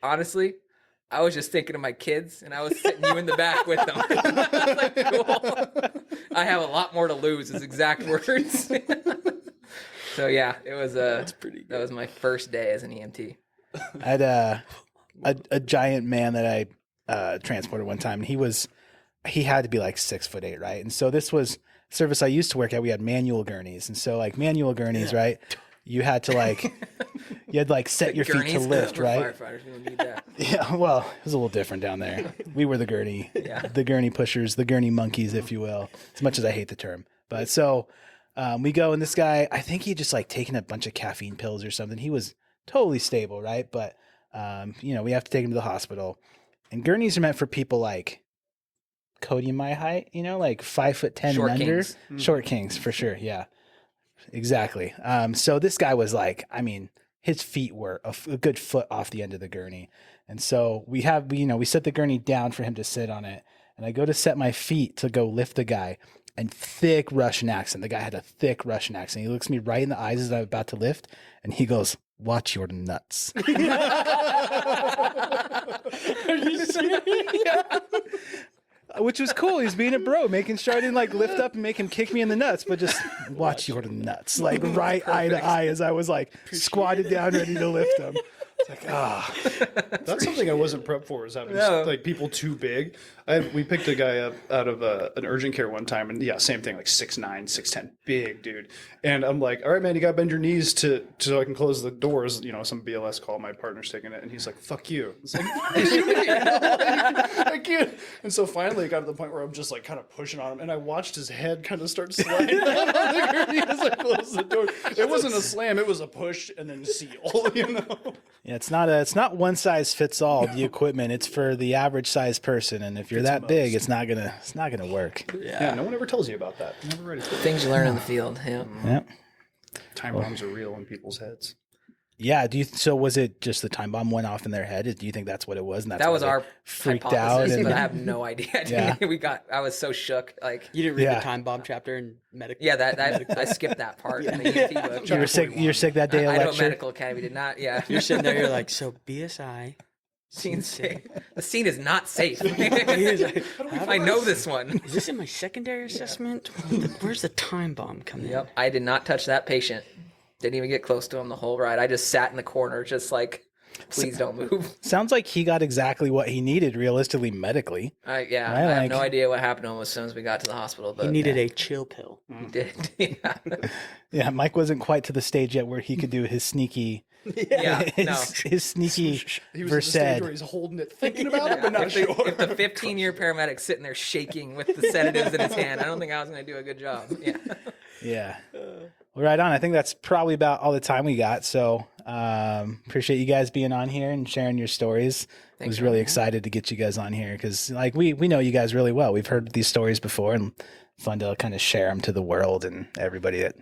"Honestly, I was just thinking of my kids, and I was sitting you in the back with them." I was like, cool. I have a lot more to lose, his exact words. So yeah, it was that was my first day as an EMT. I had a giant man that I transported one time, and he had to be like 6'8", right? And so this was service I used to work at. We had manual gurneys, and so like manual gurneys, right? You had to set your feet to lift, right? Firefighters, we don't need that. Yeah, well, it was a little different down there. We were the gurney, the gurney pushers, the gurney monkeys, if you will, as much as I hate the term. But so we go, and this guy, I think he just like taken a bunch of caffeine pills or something. He was totally stable, right? But, we have to take him to the hospital. And gurneys are meant for people like Cody and my height, like 5'10" and under. Kings. Short kings, for sure, yeah. Exactly. So this guy was like, his feet were a good foot off the end of the gurney. And so we set the gurney down for him to sit on it. And I go to set my feet to go lift the guy, and thick Russian accent. The guy had a thick Russian accent. He looks me right in the eyes as I'm about to lift, and he goes, "Watch your nuts." Are you serious? Yeah. Which was cool. He's being a bro, making sure I didn't like lift up and make him kick me in the nuts, but just watch your nuts, like right eye to eye as I was like squatted down ready to lift him. It's like, That's something I wasn't prepped for, is having like people too big. We picked a guy up out of an urgent care one time, and yeah, same thing, like 6'9", 6'10", big dude. And I'm like, "All right, man, you got to bend your knees so I can close the doors." Some BLS call, my partner's taking it, and he's like, "Fuck you." It's like, I can't. And so finally it got to the point where I'm just like kind of pushing on him, and I watched his head kind of start sliding down on the gurney as I closed the door. It wasn't a slam, it was a push and then seal, Yeah, it's not one size fits all. The equipment, it's for the average size person, and if you're that big, it's not gonna work. Yeah, no one ever tells you about that. Never ready for it. Things you learn in the field. Yeah. Yeah. Time bombs are real in people's heads. Yeah. So was it just the time bomb went off in their head? Do you think that's what it was? And that's That why was they our freaked out. hypothesis, but I have no idea. Yeah. I was so shook. Like, You didn't read Yeah. the time bomb chapter in medical? yeah, that I skipped that part in the EMT book. You were sick. You're sick that day of Idaho lecture. Medical Academy did not. Yeah, You're sitting there, you're like, so BSI. scene safe. The scene is not safe. He's like, I know this one. is this in my secondary assessment? Where's the time bomb coming in? Yep, I did not touch that patient. Didn't even get close to him the whole ride. I just sat in the corner, just like, please don't move. Sounds like he got exactly what he needed, realistically, medically. I Right, have like- no idea what happened to him as soon as we got to the hospital, but He needed a chill pill. he did. Yeah, Yeah, Mike wasn't quite to the stage yet where he could do his sneaky, yeah, no. his sneaky He was at the stage where versed. he's holding it, tking about it, but not If sure. the 15-year paramedic's sitting there shaking with the sedatives in his hand, I don't think I was going to do a good job. Yeah. Yeah. Well, right on. I think that's probably about all the time we got. So appreciate you guys being on here and sharing your stories. I was really excited to get you guys on here because like we know you guys really well. We've heard these stories before, and fun to kind of share them to the world and everybody that,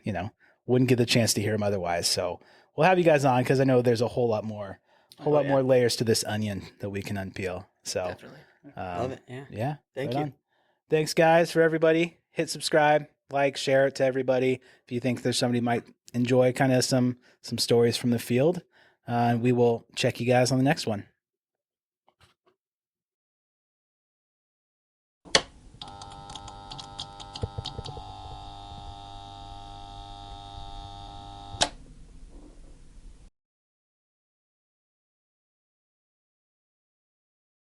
wouldn't get the chance to hear them otherwise. So we'll have you guys on because I know there's a whole lot more layers to this onion that we can unpeel. So Definitely. Love it. Yeah. yeah. Thank right you. on. Thanks guys for everybody. Hit subscribe, like, share it to everybody. If you think there's somebody who might enjoy kind of some stories from the field, we will check you guys on the next one.